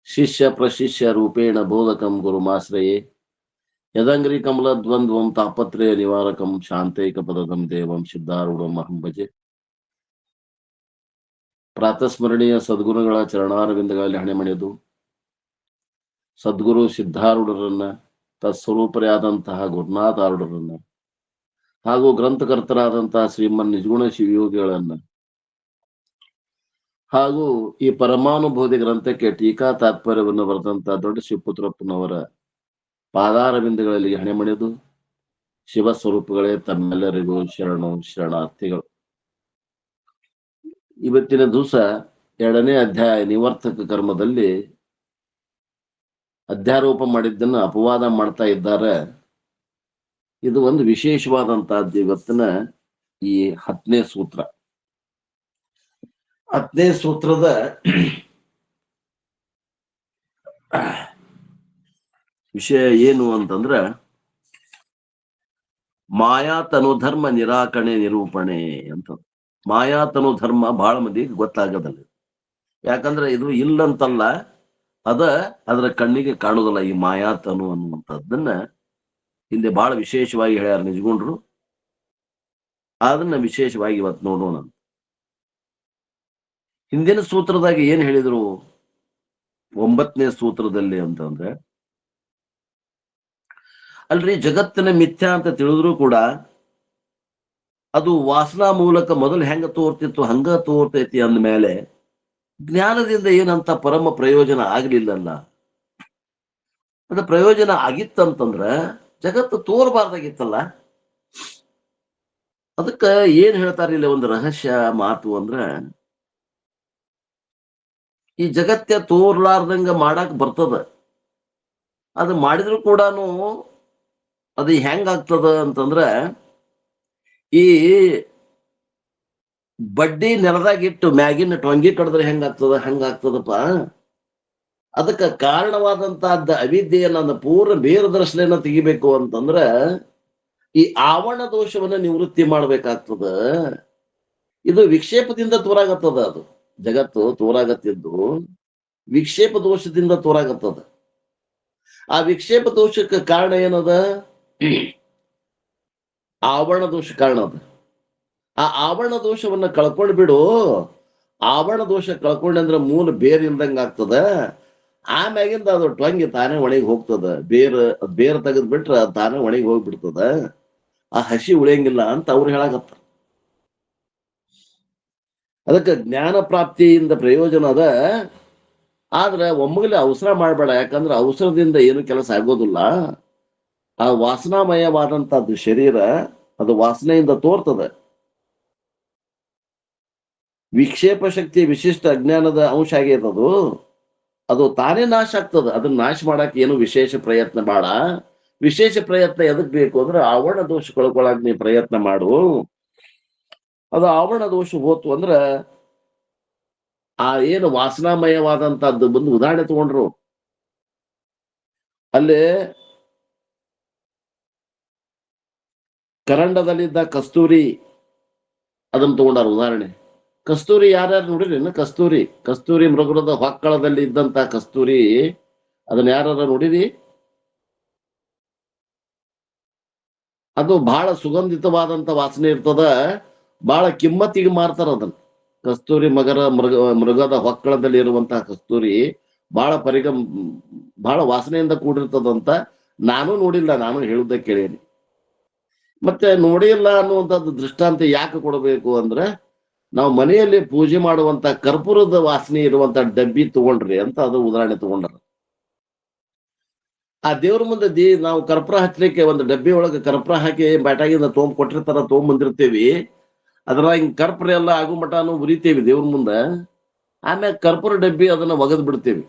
ಶಿಷ್ಯ ಪ್ರಶಿಷ್ಯ ರೂಪೇಣ ಬೋಧಕಂ ಗುರುಮಾಶ್ರಯೇ ಯದಂಗ್ರಿ ಕಮಲ ದ್ವಂದ್ವಂ ತಾಪತ್ರಯ ನಿವಾರಕಂ ಶಾಂತೈಕ ಪದದಂ ದೇವಂ ಸಿದ್ಧಾರೂಢಂ ಅಹಂ ಭಜೆ. ಪ್ರಾತಸ್ಮರಣೀಯ ಸದ್ಗುರುಗಳ ಚರಣಾರವಿಂದಗಳಲ್ಲಿ ಹಣೆ ಮಣಿದು ಸದ್ಗುರು ಸಿದ್ಧಾರೂಢರನ್ನ, ತತ್ಸ್ವರೂಪರಾದಂತಹ ಗುರುನಾಥಾರೂಢರನ್ನ ಹಾಗೂ ಗ್ರಂಥಕರ್ತರಾದಂತಹ ಶ್ರೀಮನ್ ನಿಜಗುಣ ಶಿವಯೋಗಿಗಳನ್ನ ಹಾಗೂ ಈ ಪರಮಾನುಭೂತಿ ಗ್ರಂಥಕ್ಕೆ ಟೀಕಾ ತಾತ್ಪರ್ಯವನ್ನು ಬರೆದಂತಹ ದೊಡ್ಡ ಶಿವಪುತ್ರಪ್ಪನವರ ಪಾದಾರವಿಂದಗಳಲ್ಲಿ ಹಣೆ ಮಣಿದು ಶಿವ ಸ್ವರೂಪಗಳೇ ತಮ್ಮೆಲ್ಲರಿಗೂ ಶರಣು ಶರಣಾರ್ಥಿಗಳು. ಇವತ್ತಿನ ದಿವಸ 2ನೇ ಅಧ್ಯಾಯ ನಿವರ್ತಕ ಕರ್ಮದಲ್ಲಿ ಅಧ್ಯಾರೋಪ ಮಾಡಿದ್ದನ್ನು ಅಪವಾದ ಮಾಡ್ತಾ ಇದ್ದಾರೆ. ಇದು ಒಂದು ವಿಶೇಷವಾದಂತಹದ್ದು. ಇವತ್ತಿನ ಈ 10ನೇ ಸೂತ್ರ. 10ನೇ ಸೂತ್ರದ ವಿಷಯ ಏನು ಅಂತಂದ್ರ ಮಾಯಾತನು ಧರ್ಮ ನಿರಾಕರಣೆ ನಿರೂಪಣೆ ಅಂತ. ಮಾಯಾತನು ಧರ್ಮ ಬಹಳ ಮಂದಿಗೆ ಗೊತ್ತಾಗದಲ್ಲ. ಯಾಕಂದ್ರೆ ಇದು ಇಲ್ಲಂತಲ್ಲ, ಅದರ ಕಣ್ಣಿಗೆ ಕಾಣುವುದಿಲ್ಲ. ಈ ಮಾಯಾತನು ಅನ್ನುವಂಥದ್ದನ್ನ ಹಿಂದೆ ಬಹಳ ವಿಶೇಷವಾಗಿ ಹೇಳ್ಯಾರ ನಿಜಗುಂಡ್ರು. ಅದನ್ನ ವಿಶೇಷವಾಗಿ ಇವತ್ತು ನೋಡೋಣ. ಹಿಂದಿನ ಸೂತ್ರದಾಗ ಏನ್ ಹೇಳಿದ್ರು 9ನೇ ಸೂತ್ರದಲ್ಲಿ ಅಂತಂದ್ರೆ, ಅಲ್ರಿ ಜಗತ್ತಿನ ಮಿಥ್ಯಾ ಅಂತ ತಿಳಿದ್ರು ಕೂಡ ಅದು ವಾಸನಾ ಮೂಲಕ ಮೊದಲು ಹೆಂಗ ತೋರ್ತಿತ್ತು ಹಂಗ ತೋರ್ತೈತಿ ಅಂದ್ಮೇಲೆ ಜ್ಞಾನದಿಂದ ಏನಂತ ಪರಮ ಪ್ರಯೋಜನ ಆಗ್ಲಿಲ್ಲಲ್ಲ. ಅದು ಪ್ರಯೋಜನ ಆಗಿತ್ತಂತಂದ್ರ ಜಗತ್ತು ತೋರ್ಬಾರ್ದಾಗಿತ್ತಲ್ಲ. ಅದಕ್ಕ ಏನ್ ಹೇಳ್ತಾರಿಲ್ಲ, ಒಂದು ರಹಸ್ಯ ಮಾತು ಅಂದ್ರ, ಈ ಜಗತ್ತ ತೋರ್ಲಾರ್ದಂಗ ಮಾಡಾಕ್ ಬರ್ತದ. ಅದು ಮಾಡಿದ್ರು ಕೂಡ ಅದು ಹೆಂಗಾಗ್ತದ ಅಂತಂದ್ರ, ಈ ಬಡ್ಡಿ ನೆಲದಾಗಿಟ್ಟು ಮ್ಯಾಗಿನ ಟೊಂಗಿ ಕಡದ್ರೆ ಹೆಂಗಾಗ್ತದ ಹಂಗಾಗ್ತದಪ್ಪ. ಅದಕ್ಕ ಕಾರಣವಾದಂತಹದ್ದ ಅವಿದ್ಯೆಯನ್ನ ಪೂರ್ಣ ಬೇರದರ್ಶನ ತೆಗಿಬೇಕು ಅಂತಂದ್ರ ಈ ಆವರಣ ದೋಷವನ್ನ ನಿವೃತ್ತಿ ಮಾಡ್ಬೇಕಾಗ್ತದ. ಇದು ವಿಕ್ಷೇಪದಿಂದ ತೋರಾಗತ್ತದ. ಅದು ಜಗತ್ತು ತೋರಾಗತ್ತಿದ್ದು ವಿಕ್ಷೇಪ ದೋಷದಿಂದ ತೋರಾಗತ್ತದ. ಆ ವಿಕ್ಷೇಪ ದೋಷಕ್ಕೆ ಕಾರಣ ಏನದ? ಆವರಣ ದೋಷ ಕಾರಣ ಅದ. ಆ ಆವರಣ ದೋಷವನ್ನ ಕಳ್ಕೊಂಡ್ ಬಿಡು. ಆವರಣ ದೋಷ ಕಳ್ಕೊಂಡ್ರೆ ಮೂಲ ಬೇರ್ ಇಲ್ದಂಗ ಆಗ್ತದ. ಆಮ್ಯಾಗಿಂದ ಅದು ಟೊಂಗಿ ತಾನೇ ಒಣಗಿ ಹೋಗ್ತದ. ಬೇರ್ ತೆಗೆದ್ ಬಿಟ್ರ ತಾನೇ ಒಣಗಿ ಹೋಗ್ಬಿಡ್ತದ. ಆ ಹಸಿ ಉಳಿಯಂಗಿಲ್ಲ ಅಂತ ಅವ್ರು ಹೇಳಾಕತ್ತ. ಅದಕ್ಕೆ ಜ್ಞಾನ ಪ್ರಾಪ್ತಿಯಿಂದ ಪ್ರಯೋಜನ ಅದ. ಆದ್ರೆ ಒಮ್ಮಗಲೇ ಅವಸರ ಮಾಡ್ಬೇಡ. ಯಾಕಂದ್ರೆ ಅವಸರದಿಂದ ಏನು ಕೆಲಸ ಆಗೋದಿಲ್ಲ. ಆ ವಾಸನಾಮಯವಾದಂತಹದ್ದು ಶರೀರ, ಅದು ವಾಸನೆಯಿಂದ ತೋರ್ತದ. ವಿಕ್ಷೇಪ ಶಕ್ತಿ ವಿಶಿಷ್ಟ ಅಜ್ಞಾನದ ಅಂಶ ಆಗೈತದು. ಅದು ತಾನೇ ನಾಶ ಆಗ್ತದ. ಅದನ್ನ ನಾಶ ಮಾಡಕ್ ಏನು ವಿಶೇಷ ಪ್ರಯತ್ನ ಬೇಡ. ವಿಶೇಷ ಪ್ರಯತ್ನ ಎದಕ್ ಬೇಕು ಅಂದ್ರೆ ಆವರಣ ದೋಷ ಕಳ್ಕೊಳಕ್ ನೀ ಪ್ರಯತ್ನ ಮಾಡು. ಅದು ಆವರಣ ದೋಷ ಹೋತು ಅಂದ್ರ ಆ ಏನು ವಾಸನಾಮಯವಾದಂತಹದ್ದು ಬಂದು ಉದಾಹರಣೆ ತಗೊಂಡ್ರು. ಅಲ್ಲಿ ಕರಂಡದಲ್ಲಿದ್ದ ಕಸ್ತೂರಿ ಅದನ್ನ ತಗೊಂಡಾರ ಉದಾಹರಣೆ. ಕಸ್ತೂರಿ ಯಾರ್ಯಾರು ನೋಡಿರಿ? ಕಸ್ತೂರಿ ಮೃಗದ ಹೊಕ್ಕಳದಲ್ಲಿ ಇದ್ದಂತ ಕಸ್ತೂರಿ, ಅದನ್ನ ಯಾರು ನೋಡಿರಿ? ಅದು ಬಹಳ ಸುಗಂಧಿತವಾದಂತ ವಾಸನೆ ಇರ್ತದ. ಬಹಳ ಕಿಮ್ಮತ್ತಿಗೆ ಮಾರ್ತಾರ ಅದನ್ನ. ಕಸ್ತೂರಿ ಮೃಗದ ಹೊಕ್ಕಳದಲ್ಲಿ ಇರುವಂತಹ ಕಸ್ತೂರಿ ಬಹಳ ವಾಸನೆಯಿಂದ ಕೂಡಿರ್ತದಂತ. ನಾನು ನೋಡಿಲ್ಲ, ನಾನು ಹೇಳುದ ಕೇಳೇನಿ. ಮತ್ತೆ ನೋಡಿಲ್ಲ ಅನ್ನುವಂಥದ್ದು ದೃಷ್ಟಾಂತ ಯಾಕೆ ಕೊಡಬೇಕು ಅಂದ್ರೆ, ನಾವು ಮನೆಯಲ್ಲಿ ಪೂಜೆ ಮಾಡುವಂತ ಕರ್ಪೂರದ ವಾಸನೆ ಇರುವಂತ ಡಬ್ಬಿ ತಗೊಂಡ್ರಿ ಅಂತ ಅದು ಉದಾಹರಣೆ ತಗೊಂಡ್ರ. ಆ ದೇವ್ರ ಮುಂದೆ ನಾವು ಕರ್ಪೂರ ಹಚ್ಚಲಿಕ್ಕೆ ಒಂದು ಡಬ್ಬಿ ಒಳಗೆ ಕರ್ಪೂರ ಹಾಕಿ ಬ್ಯಾಟಾಗಿಂದ ಕೊಟ್ಟಿರ್ತಾರ, ಬಂದಿರ್ತೇವಿ. ಅದ್ರಾಗ ಹಿಂಗ್ ಕರ್ಪೂರ ಎಲ್ಲ ಆಗು ಮಟಾನು ಉರಿತೇವಿ ದೇವ್ರ ಮುಂದ. ಆಮ್ಯಾಗ ಕರ್ಪೂರ ಡಬ್ಬಿ ಅದನ್ನ ಒಗದ್ ಬಿಡ್ತೇವಿ.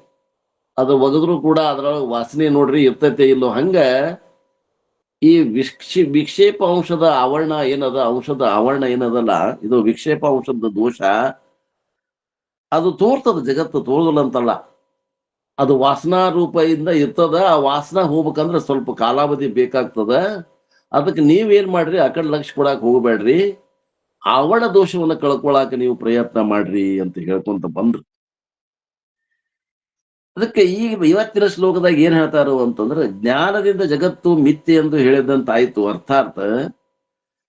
ಅದು ಒಗದ್ರು ಕೂಡ ಅದ್ರೊಳಗೆ ವಾಸನೆ ನೋಡ್ರಿ ಇರ್ತೈತೆ ಇಲ್ಲೋ. ಹಂಗ ಈ ವಿಕ್ಷೇಪ ಅಂಶದ ಆವರಣ ಏನದಲ್ಲ, ಇದು ವಿಕ್ಷೇಪ ಅಂಶದ ದೋಷ. ಅದು ತೋರ್ತದ. ಜಗತ್ತು ತೋರ್ದಲ್ಲ ಅಂತಲ್ಲ, ಅದು ವಾಸನಾ ರೂಪದಿಂದ ಇರ್ತದ. ಆ ವಾಸನಾ ಹೋಗ್ಬೇಕಂದ್ರೆ ಸ್ವಲ್ಪ ಕಾಲಾವಧಿ ಬೇಕಾಗ್ತದ. ಅದಕ್ಕೆ ನೀವೇನ್ ಮಾಡ್ರಿ, ಆ ಕಡೆ ಲಕ್ಷ್ಯ ಕೊಡಾಕ್ ಹೋಗ್ಬೇಡ್ರಿ. ಆವರಣ ದೋಷವನ್ನ ಕಳ್ಕೊಳಾಕ ನೀವು ಪ್ರಯತ್ನ ಮಾಡ್ರಿ ಅಂತ ಹೇಳ್ಕೊಂತ ಬಂದ್ರು. ಅದಕ್ಕೆ ಈಗ ಇವತ್ತಿನ ಶ್ಲೋಕದಾಗ ಏನ್ ಹೇಳ್ತಾರೋ ಅಂತಂದ್ರೆ ಜ್ಞಾನದಿಂದ ಜಗತ್ತು ಮಿಥ್ಯೆ ಎಂದು ಹೇಳಿದಂತಾಯ್ತು. ಅರ್ಥಾತ್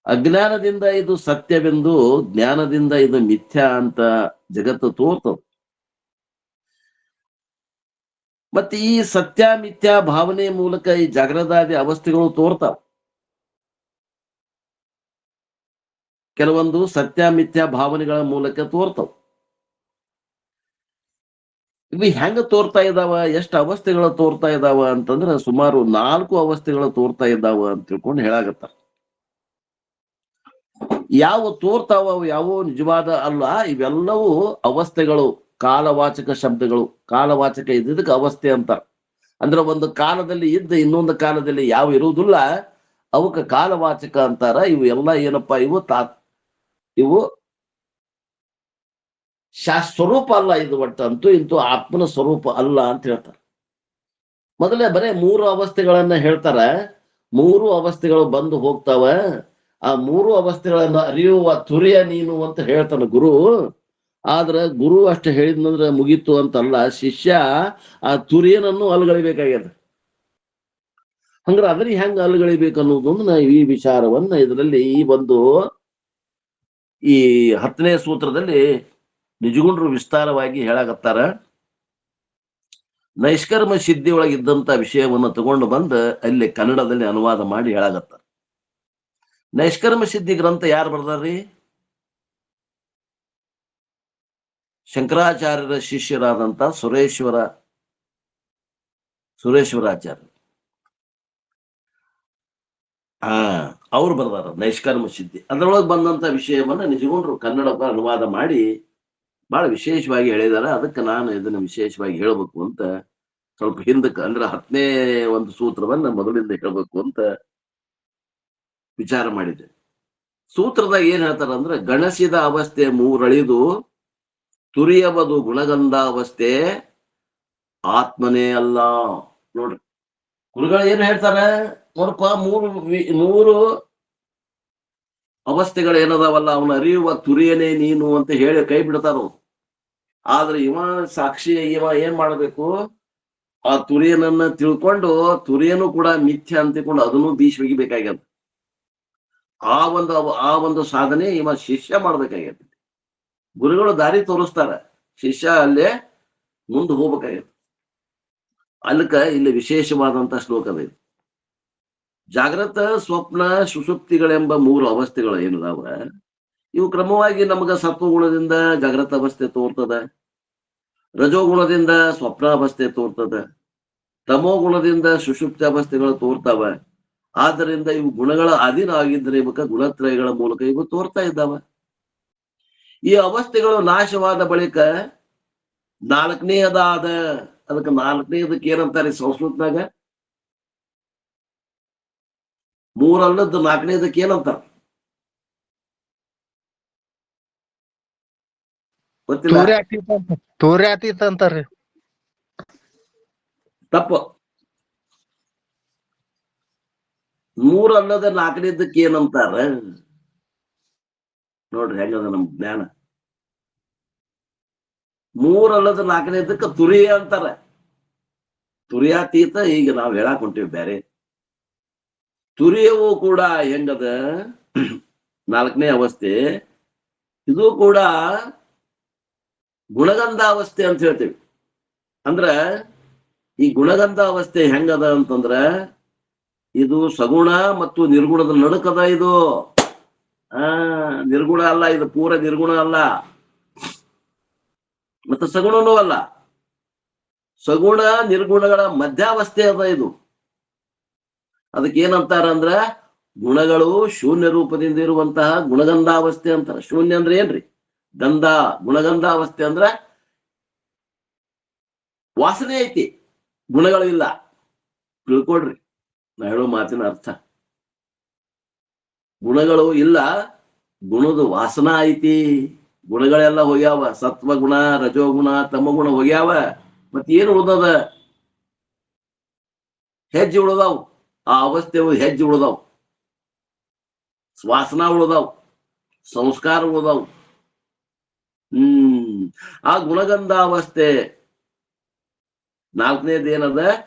ಅಜ್ಞಾನದಿಂದ ಇದು ಸತ್ಯವೆಂದು, ಜ್ಞಾನದಿಂದ ಇದು ಮಿಥ್ಯಾ ಅಂತ ಜಗತ್ತು ತೋರ್ತದ. ಮತ್ತೆ ಈ ಸತ್ಯ ಮಿಥ್ಯಾ ಭಾವನೆ ಮೂಲಕ ಈ ಜಾಗೃತಾದಿ ಅವಸ್ಥೆಗಳು ತೋರ್ತಾವ. ಕೆಲವೊಂದು ಸತ್ಯ ಮಿಥ್ಯಾ ಭಾವನೆಗಳ ಮೂಲಕ ತೋರ್ತಾವ. ಇವು ಹೆಂಗ ತೋರ್ತಾ ಇದಾವ, ಎಷ್ಟು ಅವಸ್ಥೆಗಳು ತೋರ್ತಾ ಇದಾವ ಅಂತಂದ್ರ ಸುಮಾರು 4 ಅವಸ್ಥೆಗಳು ತೋರ್ತಾ ಇದ್ದಾವ ಅಂತ ತಿಳ್ಕೊಂಡು ಹೇಳಾಗತ್ತಾರ. ಯಾವ ತೋರ್ತಾವ ಅವು ಯಾವ ನಿಜವಾದ ಅಲ್ಲ, ಇವೆಲ್ಲವೂ ಅವಸ್ಥೆಗಳು, ಕಾಲವಾಚಕ ಶಬ್ದಗಳು. ಕಾಲವಾಚಕ ಇದ್ದಿದ್ದಕ್ಕೆ ಅವಸ್ಥೆ ಅಂತಾರ. ಅಂದ್ರೆ ಒಂದು ಕಾಲದಲ್ಲಿ ಇದ್ದ ಇನ್ನೊಂದು ಕಾಲದಲ್ಲಿ ಯಾವ ಇರುವುದಿಲ್ಲ, ಅವಕ್ಕ ಕಾಲವಾಚಕ ಅಂತಾರ. ಇವು ಎಲ್ಲ ಏನಪ್ಪಾ, ಇವು ಸ್ವರೂಪ ಅಲ್ಲ. ಇದು ಒಟ್ಟು ಅಂತೂ ಇಂತೂ ಆತ್ಮನ ಸ್ವರೂಪ ಅಲ್ಲ ಅಂತ ಹೇಳ್ತಾರೆ. ಮೊದಲೇ ಬರೇ 3 ಅವಸ್ಥೆಗಳನ್ನ ಹೇಳ್ತಾರ. 3 ಅವಸ್ಥೆಗಳು ಬಂದು ಹೋಗ್ತಾವ. ಆ 3 ಅವಸ್ಥೆಗಳನ್ನ ಅರಿಯುವ ತುರಿಯ ನೀನು ಅಂತ ಹೇಳ್ತಾನ ಗುರು. ಆದ್ರ ಗುರು ಅಷ್ಟು ಹೇಳಿದ್ನಂದ್ರ ಮುಗೀತು ಅಂತಲ್ಲ, ಶಿಷ್ಯ ಆ ತುರಿಯನನ್ನು ಅಲ್ಗಳಿಬೇಕಾಗ್ಯದ. ಹಂಗ್ರ ಅದ್ರ ಹೆಂಗ ಅಲ್ಗಳಿಬೇಕು ಅನ್ನೋದೊಂದು ನಾ ಈ ವಿಚಾರವನ್ನ ಇದರಲ್ಲಿ ಈ 10ನೇ ಸೂತ್ರದಲ್ಲಿ ನಿಜಗುಂಡ್ರು ವಿಸ್ತಾರವಾಗಿ ಹೇಳಾಕತ್ತಾರ. ನೈಷ್ಕರ್ಮ ಸಿದ್ಧಿ ಒಳಗಿದ್ದಂತ ವಿಷಯವನ್ನು ತಗೊಂಡು ಬಂದು ಅಲ್ಲಿ ಕನ್ನಡದಲ್ಲಿ ಅನುವಾದ ಮಾಡಿ ಹೇಳಾಕತ್ತಾರ. ನೈಷ್ಕರ್ಮ ಸಿದ್ಧಿ ಗ್ರಂಥ ಯಾರು ಬರ್ದಾರ್ರಿ? ಶಂಕರಾಚಾರ್ಯರ ಶಿಷ್ಯರಾದಂತ ಸುರೇಶ್ವರಾಚಾರ್ಯ ಅವ್ರು ಬರ್ದಾರ ನೈಷ್ಕರ್ಮ ಸಿದ್ಧಿ. ಅದ್ರೊಳಗೆ ಬಂದಂತ ವಿಷಯವನ್ನ ನಿಜಗುಂಡ್ರು ಕನ್ನಡಕ್ಕೆ ಅನುವಾದ ಮಾಡಿ ಬಹಳ ವಿಶೇಷವಾಗಿ ಹೇಳಿದಾರೆ. ಅದಕ್ಕೆ ನಾನು ಇದನ್ನ ವಿಶೇಷವಾಗಿ ಹೇಳ್ಬೇಕು ಅಂತ ಸ್ವಲ್ಪ ಹಿಂದಕ್ಕೆ, ಅಂದ್ರೆ 10ನೇ ಒಂದು ಸೂತ್ರವನ್ನ ಮೊದಲಿಂದ ಹೇಳ್ಬೇಕು ಅಂತ ವಿಚಾರ ಮಾಡಿದ್ದೆ. ಸೂತ್ರದಾಗ ಏನ್ ಹೇಳ್ತಾರ ಅಂದ್ರೆ, ಗಣಸಿದ ಅವಸ್ಥೆ 3 ಅಳಿದು ತುರಿಯಬದು ಗುಣಗಂಧಾವಸ್ಥೆ ಆತ್ಮನೇ ಅಲ್ಲ. ನೋಡ್ರಿ, ಗುರುಗಳು ಏನ್ ಹೇಳ್ತಾರ ನೋಡಪ್ಪ, 3 ಅವಸ್ಥೆಗಳು ಏನದಾವಲ್ಲ ಅವನ ಅರಿಯುವ ತುರಿಯನೇ ನೀನು ಅಂತ ಹೇಳಿ ಕೈ ಬಿಡ್ತಾರ. ಆದ್ರೆ ಇವ ಸಾಕ್ಷಿ, ಇವ ಏನ್ ಮಾಡ್ಬೇಕು, ಆ ತುರಿಯನನ್ನ ತಿಳ್ಕೊಂಡು ತುರಿಯನು ಕೂಡ ಮಿಥ್ಯ ಅಂತ ತಿಳ್ಕೊಂಡು ಅದನ್ನು ಬೀಸಿ ಒಗಿಬೇಕಾಗ್ಯದ. ಆ ಒಂದು ಸಾಧನೆ ಇವ ಶಿಷ್ಯ ಮಾಡ್ಬೇಕಾಗ್ಯದ. ಗುರುಗಳು ದಾರಿ ತೋರಿಸ್ತಾರ, ಶಿಷ್ಯ ಅಲ್ಲೇ ಮುಂದೆ ಹೋಗ್ಬೇಕಾಗ್ಯದ. ಅಲ್ಲಕ ಇಲ್ಲಿ ವಿಶೇಷವಾದಂತ ಶ್ಲೋಕದ ಇದು. ಜಾಗ್ರತ, ಸ್ವಪ್ನ, ಸುಷುಪ್ತಿಗಳೆಂಬ 3 ಅವಸ್ಥೆಗಳು ಏನದಾವ, ಇವು ಕ್ರಮವಾಗಿ ನಮಗ ಸತ್ವಗುಣದಿಂದ ಜಾಗ್ರತ ಅವಸ್ಥೆ ತೋರ್ತದ, ರಜೋಗುಣದಿಂದ ಸ್ವಪ್ನಾವಸ್ಥೆ ತೋರ್ತದ, ತಮೋ ಗುಣದಿಂದ ಸುಷುಪ್ತಿ ಅವಸ್ಥೆಗಳು ತೋರ್ತಾವ. ಆದ್ದರಿಂದ ಇವು ಗುಣಗಳ ಅಧೀನ ಆಗಿದ್ರೆ ಇವಾಗ ಗುಣತ್ರಯಗಳ ಮೂಲಕ ಇವು ತೋರ್ತಾ ಇದ್ದಾವ. ಈ ಅವಸ್ಥೆಗಳು ನಾಶವಾದ ಬಳಿಕ 4ನೇದಾದ, ಅದಕ್ಕೆ 4ನೇದಕ್ಕೆ ಏನಂತಾರೆ ಸಂಸ್ಕೃತನಾಗ, 3 ಅಲ್ಲದ್ದು 4ನೇದಕ್ಕೆ ಏನಂತಾರ ಗೊತ್ತಿಲ್ಲ? ತೂರ್ಯಾತೀತ ಅಂತಾರ್ರಿ. ತಪ್ಪು. 3 ಅಲ್ಲದ 4ನೇದಕ್ಕೆ ಏನಂತಾರ ನೋಡ್ರಿ, ಹೆಂಗದ ನಮ್ ಜ್ಞಾನ. 3 ಅಲ್ಲದ 4ನೇದಕ್ಕೆ ತುರಿಯ ಅಂತಾರ. ತುರಿಯಾತೀತ ಈಗ ನಾವ್ ಹೇಳಾಕ್ ಹೊಂಟೇವಿ ಬ್ಯಾರೆ. ತುರಿಯವು ಕೂಡ ಹೆಂಗದ 4ನೇ ಅವಸ್ಥೆ, ಇದು ಕೂಡ ಗುಣಗಂಧಾವಸ್ಥೆ ಅಂತ ಹೇಳ್ತೇವಿ. ಅಂದ್ರ ಈ ಗುಣಗಂಧಾವಸ್ಥೆ ಹೆಂಗದ ಅಂತಂದ್ರ ಇದು ಸಗುಣ ಮತ್ತು ನಿರ್ಗುಣದ ನಡುಕದ. ಇದು ನಿರ್ಗುಣ ಅಲ್ಲ, ಇದು ಪೂರ ನಿರ್ಗುಣ ಅಲ್ಲ, ಮತ್ತು ಸಗುಣನೂ ಅಲ್ಲ. ಸಗುಣ ನಿರ್ಗುಣಗಳ ಮಧ್ಯಾವಸ್ಥೆ ಅದ ಇದು. ಅದಕ್ಕೆ ಏನಂತಾರ ಅಂದ್ರ, ಗುಣಗಳು ಶೂನ್ಯ ರೂಪದಿಂದ ಇರುವಂತಹ ಗುಣಗಂಧಾವಸ್ಥೆ ಅಂತಾರ. ಶೂನ್ಯ ಅಂದ್ರೆ ಏನ್ರಿ? ಗಂಧ. ಗುಣಗಂಧಾವಸ್ಥೆ ಅಂದ್ರ ವಾಸನೆ ಐತಿ, ಗುಣಗಳು ಇಲ್ಲ. ತಿಳ್ಕೊಡ್ರಿ ನಾ ಹೇಳೋ ಮಾತಿನ ಅರ್ಥ. ಗುಣಗಳು ಇಲ್ಲ, ಗುಣದ ವಾಸನ ಐತಿ. ಗುಣಗಳೆಲ್ಲ ಹೋಗ್ಯಾವ, ಸತ್ವಗುಣ, ರಜೋಗುಣ, ತಮಗುಣ ಹೋಗ್ಯಾವ. ಮತ್ ಏನು ಉಳ್ದದ? ಹೆಜ್ಜೆ ಉಳ್ದಾವ್. ಆ ಅವಸ್ಥೆ ಹೆಜ್ಜೆ ಉಳ್ದಾವ್, ವಾಸನ ಉಳ್ದಾವ್, ಸಂಸ್ಕಾರ ಉಳ್ದಾವ್. ಆ ಗುಣಗಂಧಾವಸ್ಥೆ ನಾಲ್ಕನೇದು ಏನದ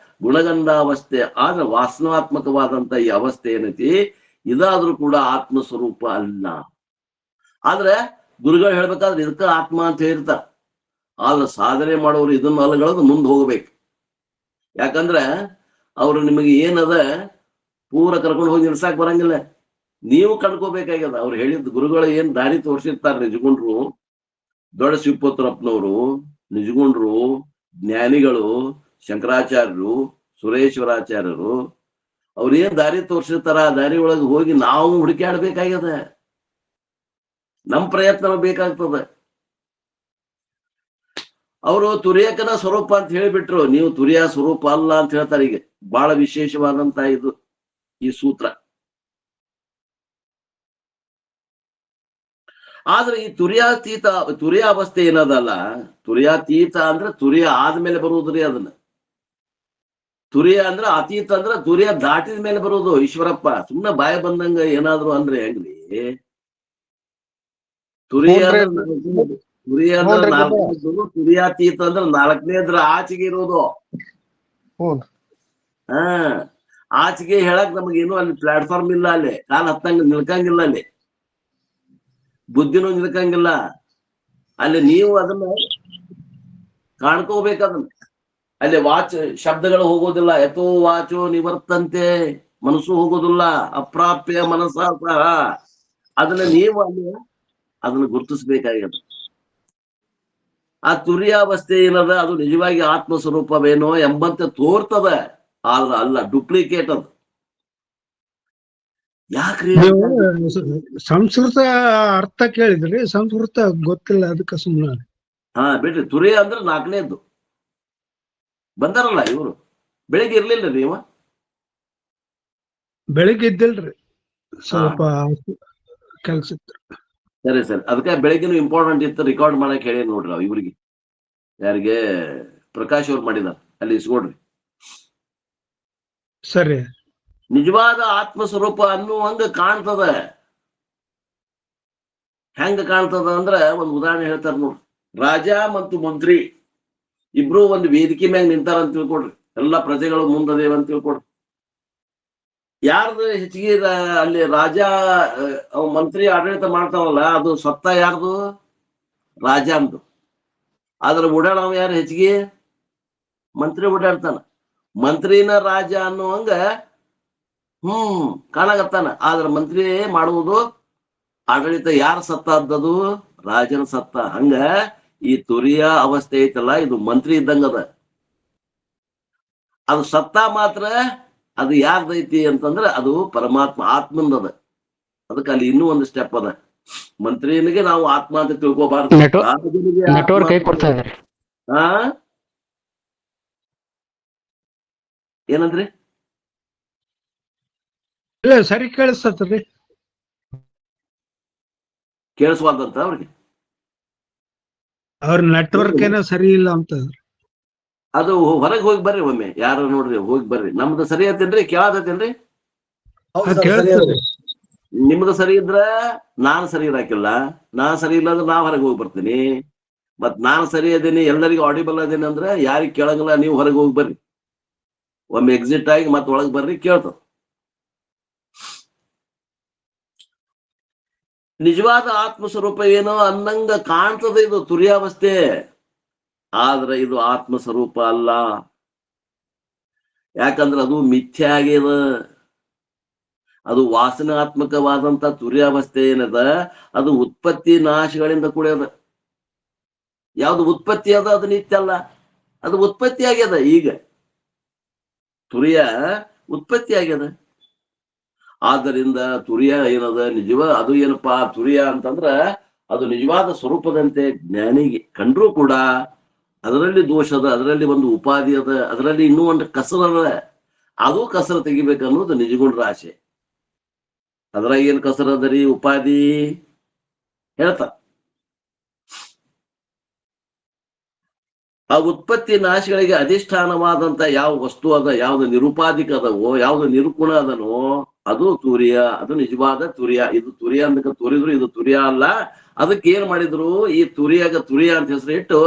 ಗುಣಗಂಧಾವಸ್ಥೆ. ಆದ್ರೆ ವಾಸನಾತ್ಮಕವಾದಂತ ಈ ಅವಸ್ಥೆ ಏನೈತಿ ಇದಾದ್ರೂ ಕೂಡ ಆತ್ಮ ಸ್ವರೂಪ ಅಲ್ಲ. ಆದ್ರೆ ಗುರುಗಳು ಹೇಳ್ಬೇಕಾದ್ರೆ ಇದಕ್ಕ ಆತ್ಮ ಅಂತ ಹೇಳ್ತಾರೆ. ಆದ್ರೆ ಸಾಧನೆ ಮಾಡೋರು ಇದನ್ನ ಅಲಗಳದು ಮುಂದೆ ಹೋಗ್ಬೇಕು. ಯಾಕಂದ್ರೆ ಅವ್ರು ನಿಮಗೆ ಏನದ ಪೂರ ಕರ್ಕೊಂಡು ಹೋಗಿ ನಿಲ್ಸಾಕ್ ಬರಂಗಿಲ್ಲ, ನೀವು ಕಣ್ಕೋಬೇಕಾಗ್ಯದ. ಅವ್ರು ಹೇಳಿದ್ ಗುರುಗಳು ಏನ್ ದಾರಿ ತೋರಿಸಿರ್ತಾರೆ ನಿಜಗುಂಡ್ರು, ದೊಡ್ಡ ಶಿವಪುತ್ರಪ್ಪನವರು, ನಿಜಗುಂಡ್ರು, ಜ್ಞಾನಿಗಳು, ಶಂಕರಾಚಾರ್ಯರು, ಸುರೇಶ್ವರಾಚಾರ್ಯರು, ಅವ್ರೇನ್ ದಾರಿ ತೋರಿಸಿರ್ತಾರ ಆ ದಾರಿ ಒಳಗೆ ಹೋಗಿ ನಾವು ಹುಡುಕಾಡ್ಬೇಕಾಗ್ಯದ. ನಮ್ ಪ್ರಯತ್ನ ಬೇಕಾಗ್ತದ. ಅವರು ತುರಿಯಕನ ಸ್ವರೂಪ ಅಂತ ಹೇಳಿಬಿಟ್ರು, ನೀವು ತುರಿಯ ಸ್ವರೂಪ ಅಲ್ಲ ಅಂತ ಹೇಳ್ತಾರೆ. ಈಗ ಬಹಳ ವಿಶೇಷವಾದಂತ ಇದು ಈ ಸೂತ್ರ. ಆದ್ರೆ ಈ ತುರಿಯ ಅವಸ್ಥೆ ಏನದಲ್ಲ, ತುರಿಯಾತೀತ ಅಂದ್ರೆ ತುರಿಯ ಆದ್ಮೇಲೆ ಬರುವುದ್ರಿ. ಅದನ್ನ ತುರಿಯ ಅಂದ್ರೆ ಅತೀತ ಅಂದ್ರೆ ತುರಿಯ ದಾಟಿದ ಮೇಲೆ ಬರುವುದು. ಈಶ್ವರಪ್ಪ ಸುಮ್ಮನೆ ಬಾಯ ಬಂದಂಗ ಏನಾದ್ರು ಅಂದ್ರೆ ಹೆಂಗ್ರಿ? ತುರಿಯ ಅಂದ್ರೆ ತುರಿಯ ಅಂದ್ರೆ ನಾಲ್ಕನೇದು, ತುರಿಯಾತೀತ ಅಂದ್ರೆ ನಾಲ್ಕನೇದ್ರ ಆಚೆಗೆ ಇರೋದು. ಹಾ, ಆಚೆಗೆ ಹೇಳಕ್ ನಮಗೇನು ಅಲ್ಲಿ ಪ್ಲಾಟ್ಫಾರ್ಮ್ ಇಲ್ಲ, ಅಲ್ಲಿ ಕಾಲ್ ಹತ್ತಂಗ ನಿಲ್ಕಂಗಿಲ್ಲ, ಅಲ್ಲಿ ಬುದ್ಧಿನೂ ನಿಲ್ಕಂಗಿಲ್ಲ. ಅಲ್ಲಿ ನೀವು ಅದನ್ನ ಕಾಣ್ಕೋಬೇಕದನ್ನ. ಅಲ್ಲಿ ವಾಚ್ ಶಬ್ದಗಳು ಹೋಗೋದಿಲ್ಲ. ಯಥೋ ವಾಚೋ ನಿವರ್ತಂತೆ, ಮನಸ್ಸು ಹೋಗೋದಿಲ್ಲ. ಅಪ್ರಾಪ್ಯ ಮನಸ್ಸ ಸಹ ಅದನ್ನ ನೀವು ಅಲ್ಲಿ ಅದನ್ನ ಗುರುತಿಸ್ಬೇಕಾಗ್ಯದ. ಆ ತುರಿಯಾವಸ್ಥೆ ಏನದ ಅದು ನಿಜವಾಗಿ ಆತ್ಮ ಸ್ವರೂಪವೇನೋ ಎಂಬಂತೆ ತೋರ್ತದ, ಆದ್ರ ಅಲ್ಲ, ಡೂಪ್ಲಿಕೇಟ್ ಅದು. ಯಾಕ್ರಿ? ಸಂಸ್ಕೃತ ಅರ್ಥ ಕೇಳಿದ್ರಿ, ಸಂಸ್ಕೃತ ಗೊತ್ತಿಲ್ಲ, ಅದಕ್ಕೆ ಸುಮ್ಮನೆ. ಹಾ ಬಿಡ್ರಿ. ತುರಿಯ ಅಂದ್ರೆ ನಾಲ್ಕನೇದ್ದು. ಬಂದಾರಲ್ಲ ಇವರು, ಬೆಳಿಗ್ಗೆ ಇರ್ಲಿಲ್ಲ ನೀವು? ಬೆಳಿಗ್ಗೆ ಇದ್ದಿಲ್ರಿ, ಸ್ವಲ್ಪ ಕೆಲ್ಸ ಇತ್ತು. ಸರಿ ಸರಿ, ಅದಕ್ಕೆ ಬೆಳಿಗ್ಗೆನು ಇಂಪಾರ್ಟೆಂಟ್ ಇತ್ತು, ರೆಕಾರ್ಡ್ ಮಾಡಕ್ ಹೇಳಿ ನೋಡ್ರಿ ನಾವು ಇವ್ರಿಗೆ. ಯಾರಿಗೆ? ಪ್ರಕಾಶ್ ಅವ್ರು ಮಾಡಿದಾರ, ಅಲ್ಲಿ ಇಸ್ಕೊಡ್ರಿ. ಸರಿ. ನಿಜವಾದ ಆತ್ಮ ಸ್ವರೂಪ ಅನ್ನುವಂಗ ಕಾಣ್ತದ. ಹೆಂಗ ಕಾಣ್ತದ ಅಂದ್ರ ಒಂದು ಉದಾಹರಣೆ ಹೇಳ್ತಾರ ನೋಡ್ರಿ. ರಾಜ ಮತ್ತು ಮಂತ್ರಿ ಇಬ್ರು ಒಂದು ವೇದಿಕೆ ಮ್ಯಾಗ ನಿಂತಾರ ಅಂತ ತಿಳ್ಕೊಡ್ರಿ. ಎಲ್ಲಾ ಪ್ರಜೆಗಳು ಮುಂದದೇವ ಅಂತ ತಿಳ್ಕೊಡ್ರಿ. ಯಾರ್ದು ಹೆಚ್ಚಿಗೆ ಅಲ್ಲಿ ರಾಜ ಮಂತ್ರಿ ಆಡಳಿತ ಮಾಡ್ತಾವಲ್ಲ, ಅದು ಸ್ವತ್ತ ಯಾರ್ದು? ರಾಜ ಅಂದು. ಆದ್ರ ಓಡಾಡವ ಯಾರು ಹೆಚ್ಚಿಗೆ? ಮಂತ್ರಿ ಓಡಾಡ್ತಾನ. ಮಂತ್ರಿನ ರಾಜ ಅನ್ನುವಂಗ ಕಾಣಗತ್ತಾನ. ಆದ್ರ ಮಂತ್ರಿ ಮಾಡುವುದು ಆಡಳಿತ ಯಾರ ಸತ್ತ ಅದ್ದದು? ರಾಜನ ಸತ್ತ. ಹಂಗ ಈ ತುರಿಯ ಅವಸ್ಥೆ ಐತಲ್ಲ, ಇದು ಮಂತ್ರಿ ಇದ್ದಂಗದ. ಅದು ಸತ್ತ ಮಾತ್ರ ಅದು ಯಾರ್ದೈತಿ ಅಂತಂದ್ರೆ ಅದು ಪರಮಾತ್ಮ ಆತ್ಮಂದದ. ಅದಕ್ಕೆ ಅಲ್ಲಿ ಇನ್ನೂ ಒಂದು ಸ್ಟೆಪ್ ಅದ. ಮಂತ್ರಿನಿಗೆ ನಾವು ಆತ್ಮ ಅಂತ ತಿಳ್ಕೊಬಾರ್ದು, ಹಾ ಏನಂದ್ರಿ? ಇಲ್ಲ, ಸರಿ ಕೇಳಿಸ್ತತ್ರಿ. ಕೇಳಿಸ್ವಾದಂತ ಅವ್ರಿಗೆ? ಅವ್ರ ನೆಟ್ವರ್ಕ್ ಏನೋ ಸರಿ ಇಲ್ಲ ಅಂತ. ಅದು ಹೊರಗೆ ಹೋಗಿ ಬರ್ರಿ ಒಮ್ಮೆ, ಯಾರು ನೋಡ್ರಿ ಹೋಗಿ ಬರ್ರಿ. ನಮ್ದು ಸರಿ ಆತೇನ್ರಿ? ಕೇಳಾತೇನ್ರಿ? ನಿಮ್ದು ಸರಿ ಇದ್ರ ನಾನ್ ಸರಿ ಇರಾಕಿಲ್ಲ, ನಾನ್ ಸರಿ ಇಲ್ಲ ಅಂದ್ರೆ ನಾ ಹೊರಗೆ ಹೋಗಿ ಬರ್ತೀನಿ. ಮತ್ ನಾನ್ ಸರಿ ಅದೇನಿ, ಎಲ್ಲರಿಗೂ ಆಡಿಬಲ್ ಅದೇನಿ ಅಂದ್ರೆ ಯಾರಿಗ್ ಕೇಳಂಗಿಲ್ಲ. ನೀವು ಹೊರಗೆ ಹೋಗಿ ಬರ್ರಿ, ಒಮ್ಮೆ ಎಕ್ಸಿಟ್ ಆಗಿ ಮತ್ ಒಳಗ್ ಬರ್ರಿ, ಕೇಳ್ತದ. ನಿಜವಾದ ಆತ್ಮ ಸ್ವರೂಪ ಏನೋ ಅನ್ನಂಗ ಕಾಣ್ತದೆ ಇದು ತುರಿಯಾವಸ್ಥೆ, ಆದ್ರೆ ಇದು ಆತ್ಮ ಸ್ವರೂಪ ಅಲ್ಲ. ಯಾಕಂದ್ರೆ ಅದು ಮಿಥ್ಯೆ ಆಗ್ಯದ. ಅದು ವಾಸನಾತ್ಮಕವಾದಂತ ತುರಿಯಾವಸ್ಥೆ ಏನದ, ಅದು ಉತ್ಪತ್ತಿ ನಾಶಗಳಿಂದ ಕೂಡ್ಯದ. ಯಾವ್ದು ಉತ್ಪತ್ತಿ ಅದ ಅದು ನಿತ್ಯ ಅಲ್ಲ, ಅದು ಉತ್ಪತ್ತಿ ಆಗ್ಯದ. ಈಗ ತುರಿಯ ಉತ್ಪತ್ತಿ ಆಗ್ಯದ. ಆದ್ದರಿಂದ ತುರಿಯ ಏನದ ನಿಜವ ಅದು ಏನಪ್ಪಾ ತುರಿಯ ಅಂತಂದ್ರ ಅದು ನಿಜವಾದ ಸ್ವರೂಪದಂತೆ ಜ್ಞಾನಿಗೆ ಕಂಡ್ರೂ ಕೂಡ ಅದರಲ್ಲಿ ದೋಷ ಅದ, ಅದರಲ್ಲಿ ಒಂದು ಉಪಾಧಿ ಅದ, ಅದರಲ್ಲಿ ಇನ್ನೂ ಒಂದು ಕಸರ ಅದ. ಅದು ಕಸರ ತೆಗಿಬೇಕನ್ನೋದು ನಿಜಗುಂಡ್ರ ಆಸೆ. ಅದ್ರಾಗ ಏನ್ ಕಸರ ಅದರಿ? ಉಪಾಧಿ ಹೇಳ್ತ. ಆ ಉತ್ಪತ್ತಿ ನಾಶಗಳಿಗೆ ಅಧಿಷ್ಠಾನವಾದಂತ ಯಾವ ವಸ್ತು ಅದ, ಯಾವ್ದು ನಿರುಪಾಧಿಕ ಅದವೋ, ಯಾವ್ದು ನಿರುಗುಣ ಅದನೋ ಅದು ತುರಿಯ, ಅದು ನಿಜವಾದ ತುರಿಯ. ಇದು ತುರಿಯ ಅಂತ ತೋರಿದ್ರು ಇದು ತುರಿಯ ಅಲ್ಲ. ಅದಕ್ಕೆ ಏನ್ ಮಾಡಿದ್ರು, ಈ ತುರಿಯಾಗ ತುರಿಯ ಅಂತ ಹೆಸರು ಇಟ್ಟು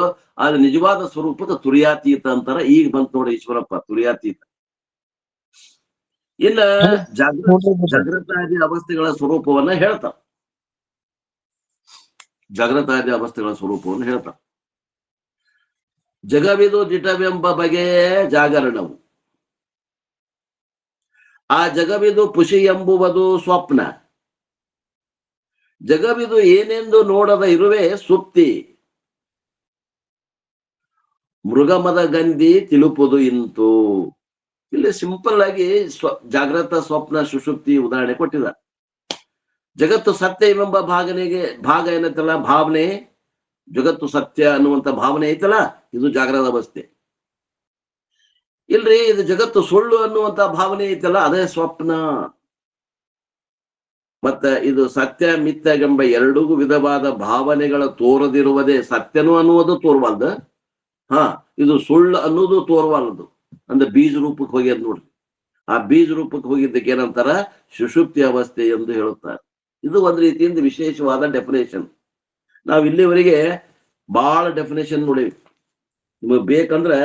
ಅದು ನಿಜವಾದ ಸ್ವರೂಪಕ್ಕೆ ತುರಿಯಾತೀತ ಅಂತಾರ. ಈಗ ಬಂತ ನೋಡಿ ಈಶ್ವರಪ್ಪ ತುರಿಯಾತೀತ. ಇನ್ನ ಜಾಗೃತಾದಿ ಅವಸ್ಥೆಗಳ ಸ್ವರೂಪವನ್ನ ಹೇಳ್ತಾರ. ಜಾಗೃತಾದಿ ಅವಸ್ಥೆಗಳ ಸ್ವರೂಪವನ್ನು ಹೇಳ್ತಾರ. ಜಗವಿದು ದಿಟವೆಂಬ ಬಗೆಯೇ ಜಾಗರಣವು. ಆ ಜಗವಿದು ಪುಷಿ ಎಂಬುವುದು ಸ್ವಪ್ನ. ಜಗವಿದು ಏನೆಂದು ನೋಡದ ಇರುವೆ ಸುಪ್ತಿ. ಮೃಗಮದ ಗಂಧಿ ತಿಳುಪುದು ಇಂತು. ಇಲ್ಲಿ ಸಿಂಪಲ್ ಆಗಿ ಜಾಗ್ರತ ಸ್ವಪ್ನ ಸುಷುಪ್ತಿ ಉದಾಹರಣೆ ಕೊಟ್ಟಿದ. ಜಗತ್ತು ಸತ್ಯವೆಂಬ ಭಾಗ ಏನೈತಲ್ಲ, ಭಾವನೆ, ಜಗತ್ತು ಸತ್ಯ ಅನ್ನುವಂತ ಭಾವನೆ ಐತಲ್ಲ, ಇದು ಜಾಗ್ರದ ಅವಸ್ಥೆ. ಇಲ್ರಿ ಇದು ಜಗತ್ತು ಸುಳ್ಳು ಅನ್ನುವಂತ ಭಾವನೆ ಐತಲ್ಲ, ಅದೇ ಸ್ವಪ್ನ. ಮತ್ತ ಇದು ಸತ್ಯ ಮಿಥ್ಯಗೆಂಬ ಎರಡೂ ವಿಧವಾದ ಭಾವನೆಗಳ ತೋರದಿರುವುದೇ ಸತ್ಯನು ಅನ್ನುವುದು ತೋರ್ವಲ್ದು. ಇದು ಸುಳ್ಳು ಅನ್ನೋದು ತೋರ್ವಲ್ದು. ಅಂದ್ರೆ ಬೀಜ ರೂಪಕ್ಕೆ ಹೋಗ್ಯದ ನೋಡ್ರಿ. ಆ ಬೀಜ ರೂಪಕ್ಕೆ ಹೋಗಿದ್ದಕ್ಕೆ ಏನಂತಾರ, ಸುಷುಪ್ತಿ ಅವಸ್ಥೆ ಎಂದು ಹೇಳುತ್ತಾರೆ. ಇದು ಒಂದ್ ರೀತಿಯಿಂದ ವಿಶೇಷವಾದ ಡೆಫಿನೇಷನ್. ನಾವ್ ಇಲ್ಲಿವರೆಗೆ ಬಹಳ ಡೆಫಿನೇಷನ್ ನೋಡಿವಿ. ನಿಮಗ್ ಬೇಕಂದ್ರೆ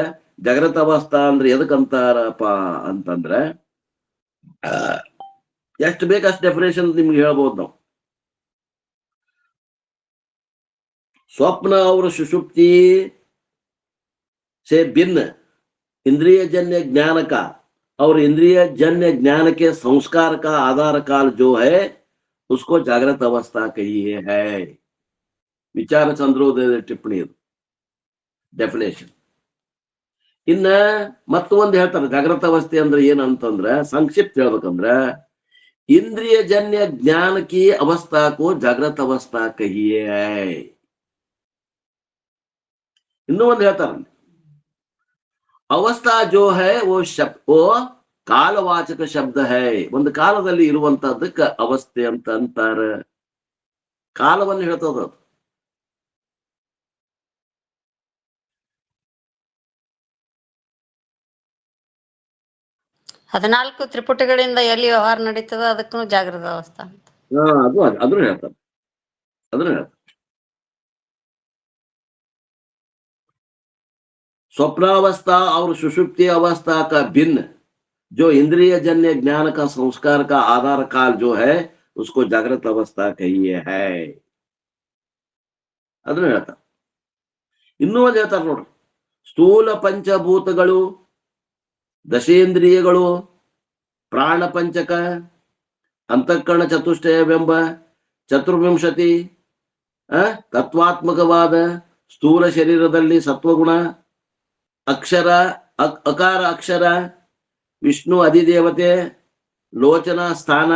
ಜಾಗೃತ ಅವಸ್ಥಾ ಅಂದ್ರೆ ಎದಕ್ಕಂತಾರಪ್ಪ ಅಂತಂದ್ರೆ ಎಷ್ಟು ಬೇಕಷ್ಟು ಡೆಫಿನೇಷನ್ ನಿಮ್ಗೆ ಹೇಳ್ಬೋದು ನಾವು. स्वप्न और सुषुप्ति से भिन्न इंद्रिय जन्य ज्ञान का और इंद्रिय जन्य ज्ञान के संस्कार का आधार काल जो है उसको जागृत अवस्था कही है. विचार चंद्रोदय टिप्पणी ಡೆಫಿನೇಷನ್. ಇನ್ನ ಮತ್ತೊಂದು ಹೇಳ್ತಾರೆ ಜಾಗೃತ ಅವಸ್ಥೆ ಅಂದ್ರೆ ಏನಂತಂದ್ರೆ, ಸಂಕ್ಷಿಪ್ತ ಹೇಳ್ಬೇಕಂದ್ರೆ ಇಂದ್ರಿಯ जन्य ज्ञान की अवस्था को जागृत अवस्था कहिए है. ಇನ್ನೂ ಒಂದು ಹೇಳ್ತಾರೆ, अवस्था जो है वो ಕಾಲವಾಚಕ ಶಬ್ದ है. ಒಂದು ಕಾಲದಲ್ಲಿ ಇರುವಂತಹದಕ್ಕೆ ಅವಸ್ಥೆ ಅಂತ ಅಂತಾರೆ. ಕಾಲವನ್ನು ಹೇಳ್ತದ. 14 ತ್ರಿಪುಟಿಗಳಿಂದ ಎಲ್ಲಿ ವ್ಯವಹಾರ ನಡೀತದ ಅದಕ್ಕೂ ಜಾಗೃತ ಅವಸ್ಥಾ ಅಂತ. ಅದನ್ನು ಹೇಳ್ತಾರೆ. स्वप्नावस्था और सुषुप्ति अवस्था का भिन्न जो इंद्रिय जन्य ज्ञान का संस्कार का आधार काल जो है उसको जागृत अवस्था कहिए है. ಅದನ್ನ ಹೇಳ್ತಾರೆ. ಇನ್ನೂ ಒಂದು ಹೇಳ್ತಾರೆ ನೋಡ್ರಿ, ಸ್ಥೂಲ ಪಂಚಭೂತಗಳು, ದಶೇಂದ್ರಿಯಗಳು, ಪ್ರಾಣ ಪಂಚಕ, ಅಂತಃಕರಣ ಚತುಷ್ಟಯವೆಂಬ ಚತುರ್ವಿಂಶತಿ ತತ್ವಾತ್ಮಕವಾದ ಸ್ಥೂಲ ಶರೀರದಲ್ಲಿ ಸತ್ವಗುಣ, ಅಕ್ಷರ ಅಕಾರ ಅಕ್ಷರ, ವಿಷ್ಣು ಅಧಿದೇವತೆ, ಲೋಚನ ಸ್ಥಾನ,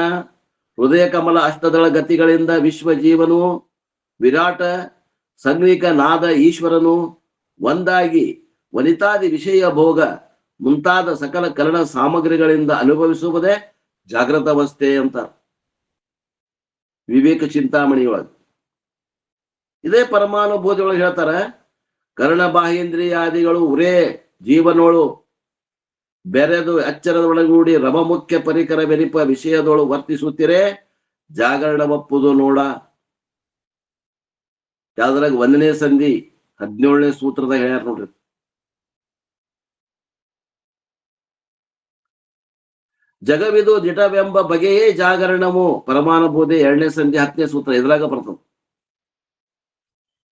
ಹೃದಯ ಕಮಲ ಅಷ್ಟದಳ ಗತಿಗಳಿಂದ ವಿಶ್ವ ಜೀವನು, ವಿರಾಟ ಸಂಗ್ನಿಕ ನಾದ ಈಶ್ವರನು ಒಂದಾಗಿ ವನಿತಾದಿ ವಿಷಯ ಭೋಗ ಮುಂತಾದ ಸಕಲ ಕರಣ ಸಾಮಗ್ರಿಗಳಿಂದ ಅನುಭವಿಸುವುದೇ ಜಾಗೃತ ಅವಸ್ಥೆ ಅಂತ ವಿವೇಕ ಚಿಂತಾಮಣಿಯೊಳಗೆ. ಇದೇ ಪರಮಾನುಭೂತಿ ಒಳಗೆ ಹೇಳ್ತಾರೆ, ಕರ್ಣ ಬಾಹೇಂದ್ರಿಯಾದಿಗಳು ಉರೇ ಜೀವನೋಳು ಬೆರೆದು ಎಚ್ಚರದೊಳಗೂಡಿ ರಮ ಮುಖ್ಯ ಪರಿಕರ ಬೆರಿಪ ವಿಷಯದೊಳು ವರ್ತಿಸುತ್ತಿರೇ ಜಾಗರಣವಪ್ಪುದು ನೋಡ. ಯಾವ್ದ್ರಾಗ 1ನೇ ಸಂಧಿ 17ನೇ ಸೂತ್ರದ ಹೇಳ್ಯಾರ ನೋಡ್ರಿ. ಜಗವಿದು ದಿಟವೆಂಬ ಬಗೆಯೇ ಜಾಗರಣವು ಪರಮಾನುಭೂತಿ 2ನೇ ಸಂಧಿ 10ನೇ ಸೂತ್ರ ಇದ್ರಾಗ ಬರ್ತದೆ.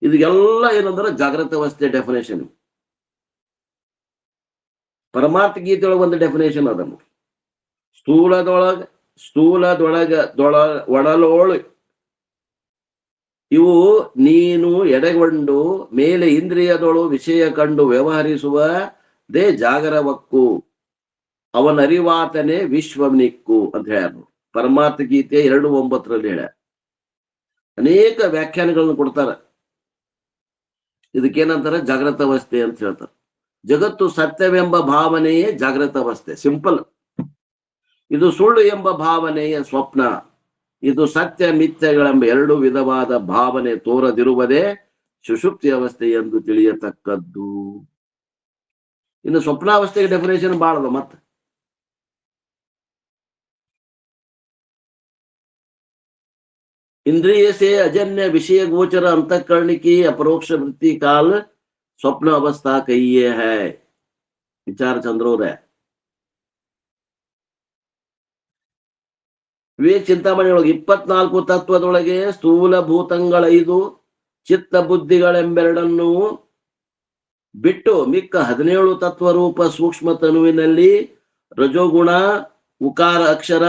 ಇದೆಲ್ಲ ಏನಂದ್ರೆ ಜಾಗೃತ ಅವಸ್ಥೆ ಡೆಫಿನೇಷನ್. ಪರಮಾರ್ಥ ಗೀತೆಯೊಳಗೆ ಒಂದು ಡೆಫಿನೇಷನ್ ಅದ ನೋಡಿ, ಒಡಲೋಳು ಇವು ನೀನು ಎಡೆಗೊಂಡು ಮೇಲೆ ಇಂದ್ರಿಯದೊಳು ವಿಷಯ ಕಂಡು ವ್ಯವಹರಿಸುವುದೇ ಜಾಗರವಕ್ಕು, ಅವನರಿವಾತನೇ ವಿಶ್ವನಿಕ್ಕು ಅಂತ ಹೇಳ್ಯಾರ. ಪರಮಾರ್ಥ ಗೀತೆ 2:9 ಹೇಳ್ಯಾರ. ಅನೇಕ ವ್ಯಾಖ್ಯಾನಗಳನ್ನು ಕೊಡ್ತಾರೆ. ಇದಕ್ಕೇನಂತಾರೆ, ಜಾಗೃತ ಅವಸ್ಥೆ ಅಂತ ಹೇಳ್ತಾರೆ. ಜಗತ್ತು ಸತ್ಯವೆಂಬ ಭಾವನೆಯೇ ಜಾಗೃತ ಅವಸ್ಥೆ, ಸಿಂಪಲ್. ಇದು ಸುಳ್ಳು ಎಂಬ ಭಾವನೆಯ ಸ್ವಪ್ನ. ಇದು ಸತ್ಯ ಮಿಥ್ಯಗಳೆಂಬ 2 ವಿಧವಾದ ಭಾವನೆ ತೋರದಿರುವುದೇ ಸುಷುಪ್ತಿ ಅವಸ್ಥೆ ಎಂದು ತಿಳಿಯತಕ್ಕದ್ದು. ಇನ್ನು ಸ್ವಪ್ನಾವಸ್ಥೆಗೆ ಡೆಫಿನೇಷನ್ ಬಾಳದ ಮತ್ತ इंद्रिय से अजन्य विषय गोचर अंतःकरण की अपरोक्ष वृत्ति काल स्वप्न अवस्था कहिए है विचार चंद्रोदय ವಿವೇಕ ಚಿಂತಾಮಣಿಯೊಳಗೆ 24 ತತ್ವದೊಳಗೆ ಸ್ಥೂಲ ಭೂತಂಗಳ 5 ಚಿತ್ತ ಬುದ್ಧಿಗಳೆಂಬೆರಡನ್ನು ಬಿಟ್ಟು ಮಿಕ್ಕ 17 ತತ್ವರೂಪ ಸೂಕ್ಷ್ಮ ತನುವಿನಲ್ಲಿ ರಜೋಗುಣ ಉಕಾರ ಅಕ್ಷರ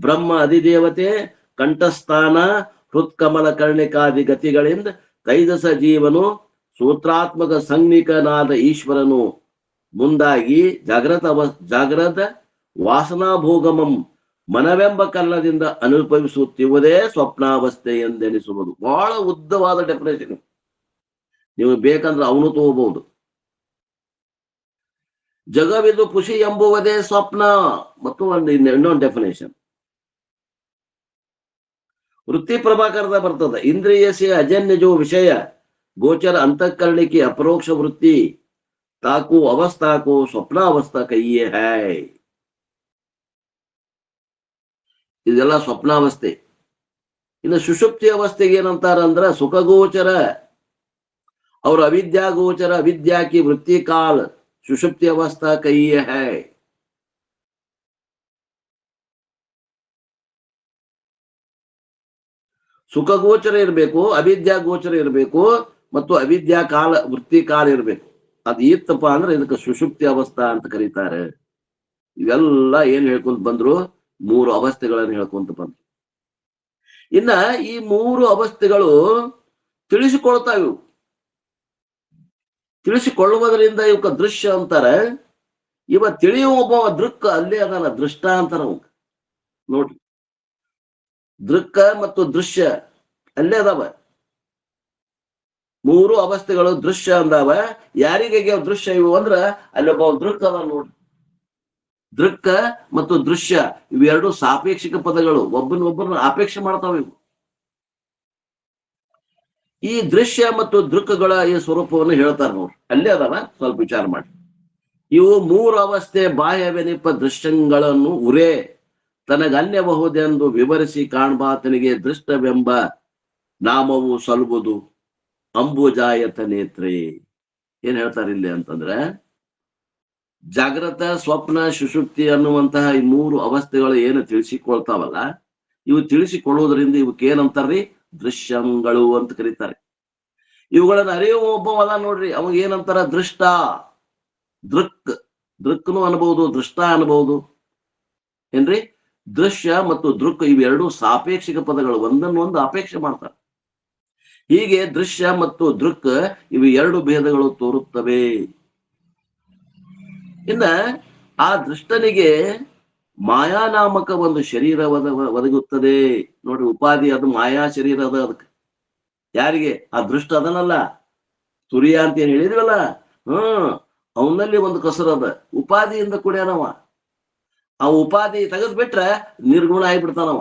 ಬ್ರಹ್ಮ ಅಧಿದೇವತೆ ಕಂಠಸ್ಥಾನ ಹೃತ್ಕಮಲ ಕರ್ಣಿಕಾದಿ ಗತಿಗಳಿಂದ ತೈಜಸ ಜೀವನು ಸೂತ್ರಾತ್ಮಕ ಸಂಜ್ಞಿಕನಾದ ಈಶ್ವರನು ಮುಂದಾಗಿ ಜಾಗ್ರತ ವಾಸನಾಭೋಗಮಂ ಮನವೆಂಬ ಕರ್ಣದಿಂದ ಅನುಭವಿಸುತ್ತಿರುವುದೇ ಸ್ವಪ್ನಾವಸ್ಥೆ ಎಂದೆನಿಸುವುದು. ಬಹಳ ಉದ್ದವಾದ ಡೆಫಿನೇಷನ್, ನೀವು ಬೇಕಂದ್ರೆ ಅವನು ತಗೋಬಹುದು. ಜಗವಿದು ಖುಷಿ ಎಂಬುವುದೇ ಸ್ವಪ್ನ ಮತ್ತು ಇನ್ನೊಂದು ಡೆಫಿನೇಷನ್ ವೃತ್ತಿ ಪ್ರಭಾಕರದ ಬರ್ತದೆ. ಇಂದ್ರಿಯಸೆ ಅಜನ್ಯ ಜೋ ವಿಷಯ ಗೋಚರ ಅಂತಃಕರಣಿಕೆ ಅಪರೋಕ್ಷ ವೃತ್ತಿ ತಾಕು ಅವಸ್ಥಾಕು ಸ್ವಪ್ನಾವಸ್ಥಾ ಕೈಯೇ ಹೈ. ಇದೆಲ್ಲ ಸ್ವಪ್ನಾವಸ್ಥೆ. ಇನ್ನು ಸುಷುಪ್ತಿ ಅವಸ್ಥೆಗೆ ಏನಂತಾರ ಅಂದ್ರ ಸುಖಗೋಚರ और अविद्या गोचर अविद्या की वृत्ति काल सुषुप्ति अवस्था कही है. ಸುಖ ಗೋಚರ ಇರಬೇಕು, ಅವಿದ್ಯಾ ಗೋಚರ ಇರಬೇಕು ಮತ್ತು ಅವಿದ್ಯಾ ಕಾಲ ವೃತ್ತಿ ಕಾಲ ಇರಬೇಕು. ಅದು ಇತ್ತಪ್ಪ ಅಂದ್ರೆ ಇದಕ್ಕೆ ಸುಷುಪ್ತಿ ಅವಸ್ಥಾ ಅಂತ ಕರೀತಾರೆ. ಇವೆಲ್ಲ ಏನ್ ಹೇಳ್ಕೊಂತ ಬಂದ್ರು, 3 ಅವಸ್ಥೆಗಳನ್ನು ಹೇಳ್ಕೊಂತ ಬಂದ್ರು. ಇನ್ನ ಈ 3 ಅವಸ್ಥೆಗಳು ತಿಳಿಸಿಕೊಳ್ತಾವೆ. ತಿಳಿಸಿಕೊಳ್ಳುವುದರಿಂದ ಇವಕ್ಕ ದೃಶ್ಯ ಅಂತಾರೆ. ಇವ ತಿಳಿಯುವ ಒಬ್ಬ ದೃಕ್ ಅಲ್ಲೇ ಅದಲ್ಲ, ದೃಷ್ಟ ಅಂತಾರ ಅವ. ನೋಡ್ರಿ, ದೃಕ್ಕ ಮತ್ತು ದೃಶ್ಯ ಅಲ್ಲೇ ಅದಾವ. 3 ಅವಸ್ಥೆಗಳು ದೃಶ್ಯ ಅಂದಾವ. ಯಾರಿಗೆ ದೃಶ್ಯ ಇವು ಅಂದ್ರ ಅಲ್ಲೊಬ್ಬ ದೃಕ್ ಅದ ನೋಡ್ರಿ. ದೃಕ್ಕ ಮತ್ತು ದೃಶ್ಯ ಇವೆರಡು ಸಾಪೇಕ್ಷಿಕ ಪದಗಳು, ಒಬ್ಬರನ್ನ ಅಪೇಕ್ಷೆ ಮಾಡ್ತಾವ ಇವು. ಈ ದೃಶ್ಯ ಮತ್ತು ದೃಕ್ಕಗಳ ಈ ಸ್ವರೂಪವನ್ನು ಹೇಳ್ತಾರೆ ನೋಡ್ರಿ, ಅಲ್ಲೇ ಅದಾವ. ಸ್ವಲ್ಪ ವಿಚಾರ ಮಾಡಿ. ಇವು 3 ಅವಸ್ಥೆ ಬಾಹ್ಯವೆನಿಪ ದೃಶ್ಯಗಳನ್ನು ಉರೇ ತನಗನ್ಯಬಹುದೆಂದು ವಿವರಿಸಿ ಕಾಣ್ಬಾತನಿಗೆ ದೃಷ್ಟವೆಂಬ ನಾಮವು ಸಲ್ಬುದು ಅಂಬುಜಾಯತ ನೇತ್ರೆ. ಏನ್ ಹೇಳ್ತಾರೆ ಇಲ್ಲಿ ಅಂತಂದ್ರೆ, ಜಾಗ್ರತ ಸ್ವಪ್ನ ಸುಷುಪ್ತಿ ಅನ್ನುವಂತಹ ಈ 3 ಅವಸ್ಥೆಗಳು ಏನು ತಿಳಿಸಿಕೊಳ್ತಾವಲ್ಲ, ಇವು ತಿಳಿಸಿಕೊಳ್ಳುವುದರಿಂದ ಇವಕ್ಕೆ ಏನಂತಾರ್ರಿ, ದೃಶ್ಯಗಳು ಅಂತ ಕರೀತಾರೆ. ಇವುಗಳನ್ನ ಅರಿಯುವ ಒಬ್ಬವಲ್ಲ ನೋಡ್ರಿ, ಅವಾಗ ಏನಂತಾರ, ದೃಷ್ಟ. ದೃಕ್ನು ಅನ್ಬಹುದು, ದೃಷ್ಟ ಅನ್ಬಹುದು. ಏನ್ರಿ, ದೃಶ್ಯ ಮತ್ತು ದೃಕ್ ಇವೆರಡು ಸಾಪೇಕ್ಷಿಕ ಪದಗಳು, ಒಂದನ್ನೊಂದು ಅಪೇಕ್ಷೆ ಮಾಡ್ತಾರೆ. ಹೀಗೆ ದೃಶ್ಯ ಮತ್ತು ದೃಕ್ ಇವು 2 ಭೇದಗಳು ತೋರುತ್ತವೆ. ಇನ್ನ ಆ ದೃಷ್ಟನಿಗೆ ಮಾಯಾನಾಮಕ ಒಂದು ಶರೀರ ಒದಗುತ್ತದೆ ನೋಡ್ರಿ. ಉಪಾಧಿ ಅದು ಮಾಯಾ ಶರೀರ ಅದ. ಅದಕ್ಕೆ ಯಾರಿಗೆ? ಆ ದೃಷ್ಟ ಅದನಲ್ಲ, ತುರಿಯ ಅಂತ ಏನ್ ಹೇಳಿದ್ವಲ್ಲ, ಅವನಲ್ಲಿ ಒಂದು ಕಸರದ ಉಪಾಧಿಯಿಂದ ಕುಡಿಯನವ. ಆ ಉಪಾಧಿ ತೆಗೆದ್ ಬಿಟ್ರೆ ನಿರ್ಗುಣ ಆಗಿಬಿಡ್ತಾನವ.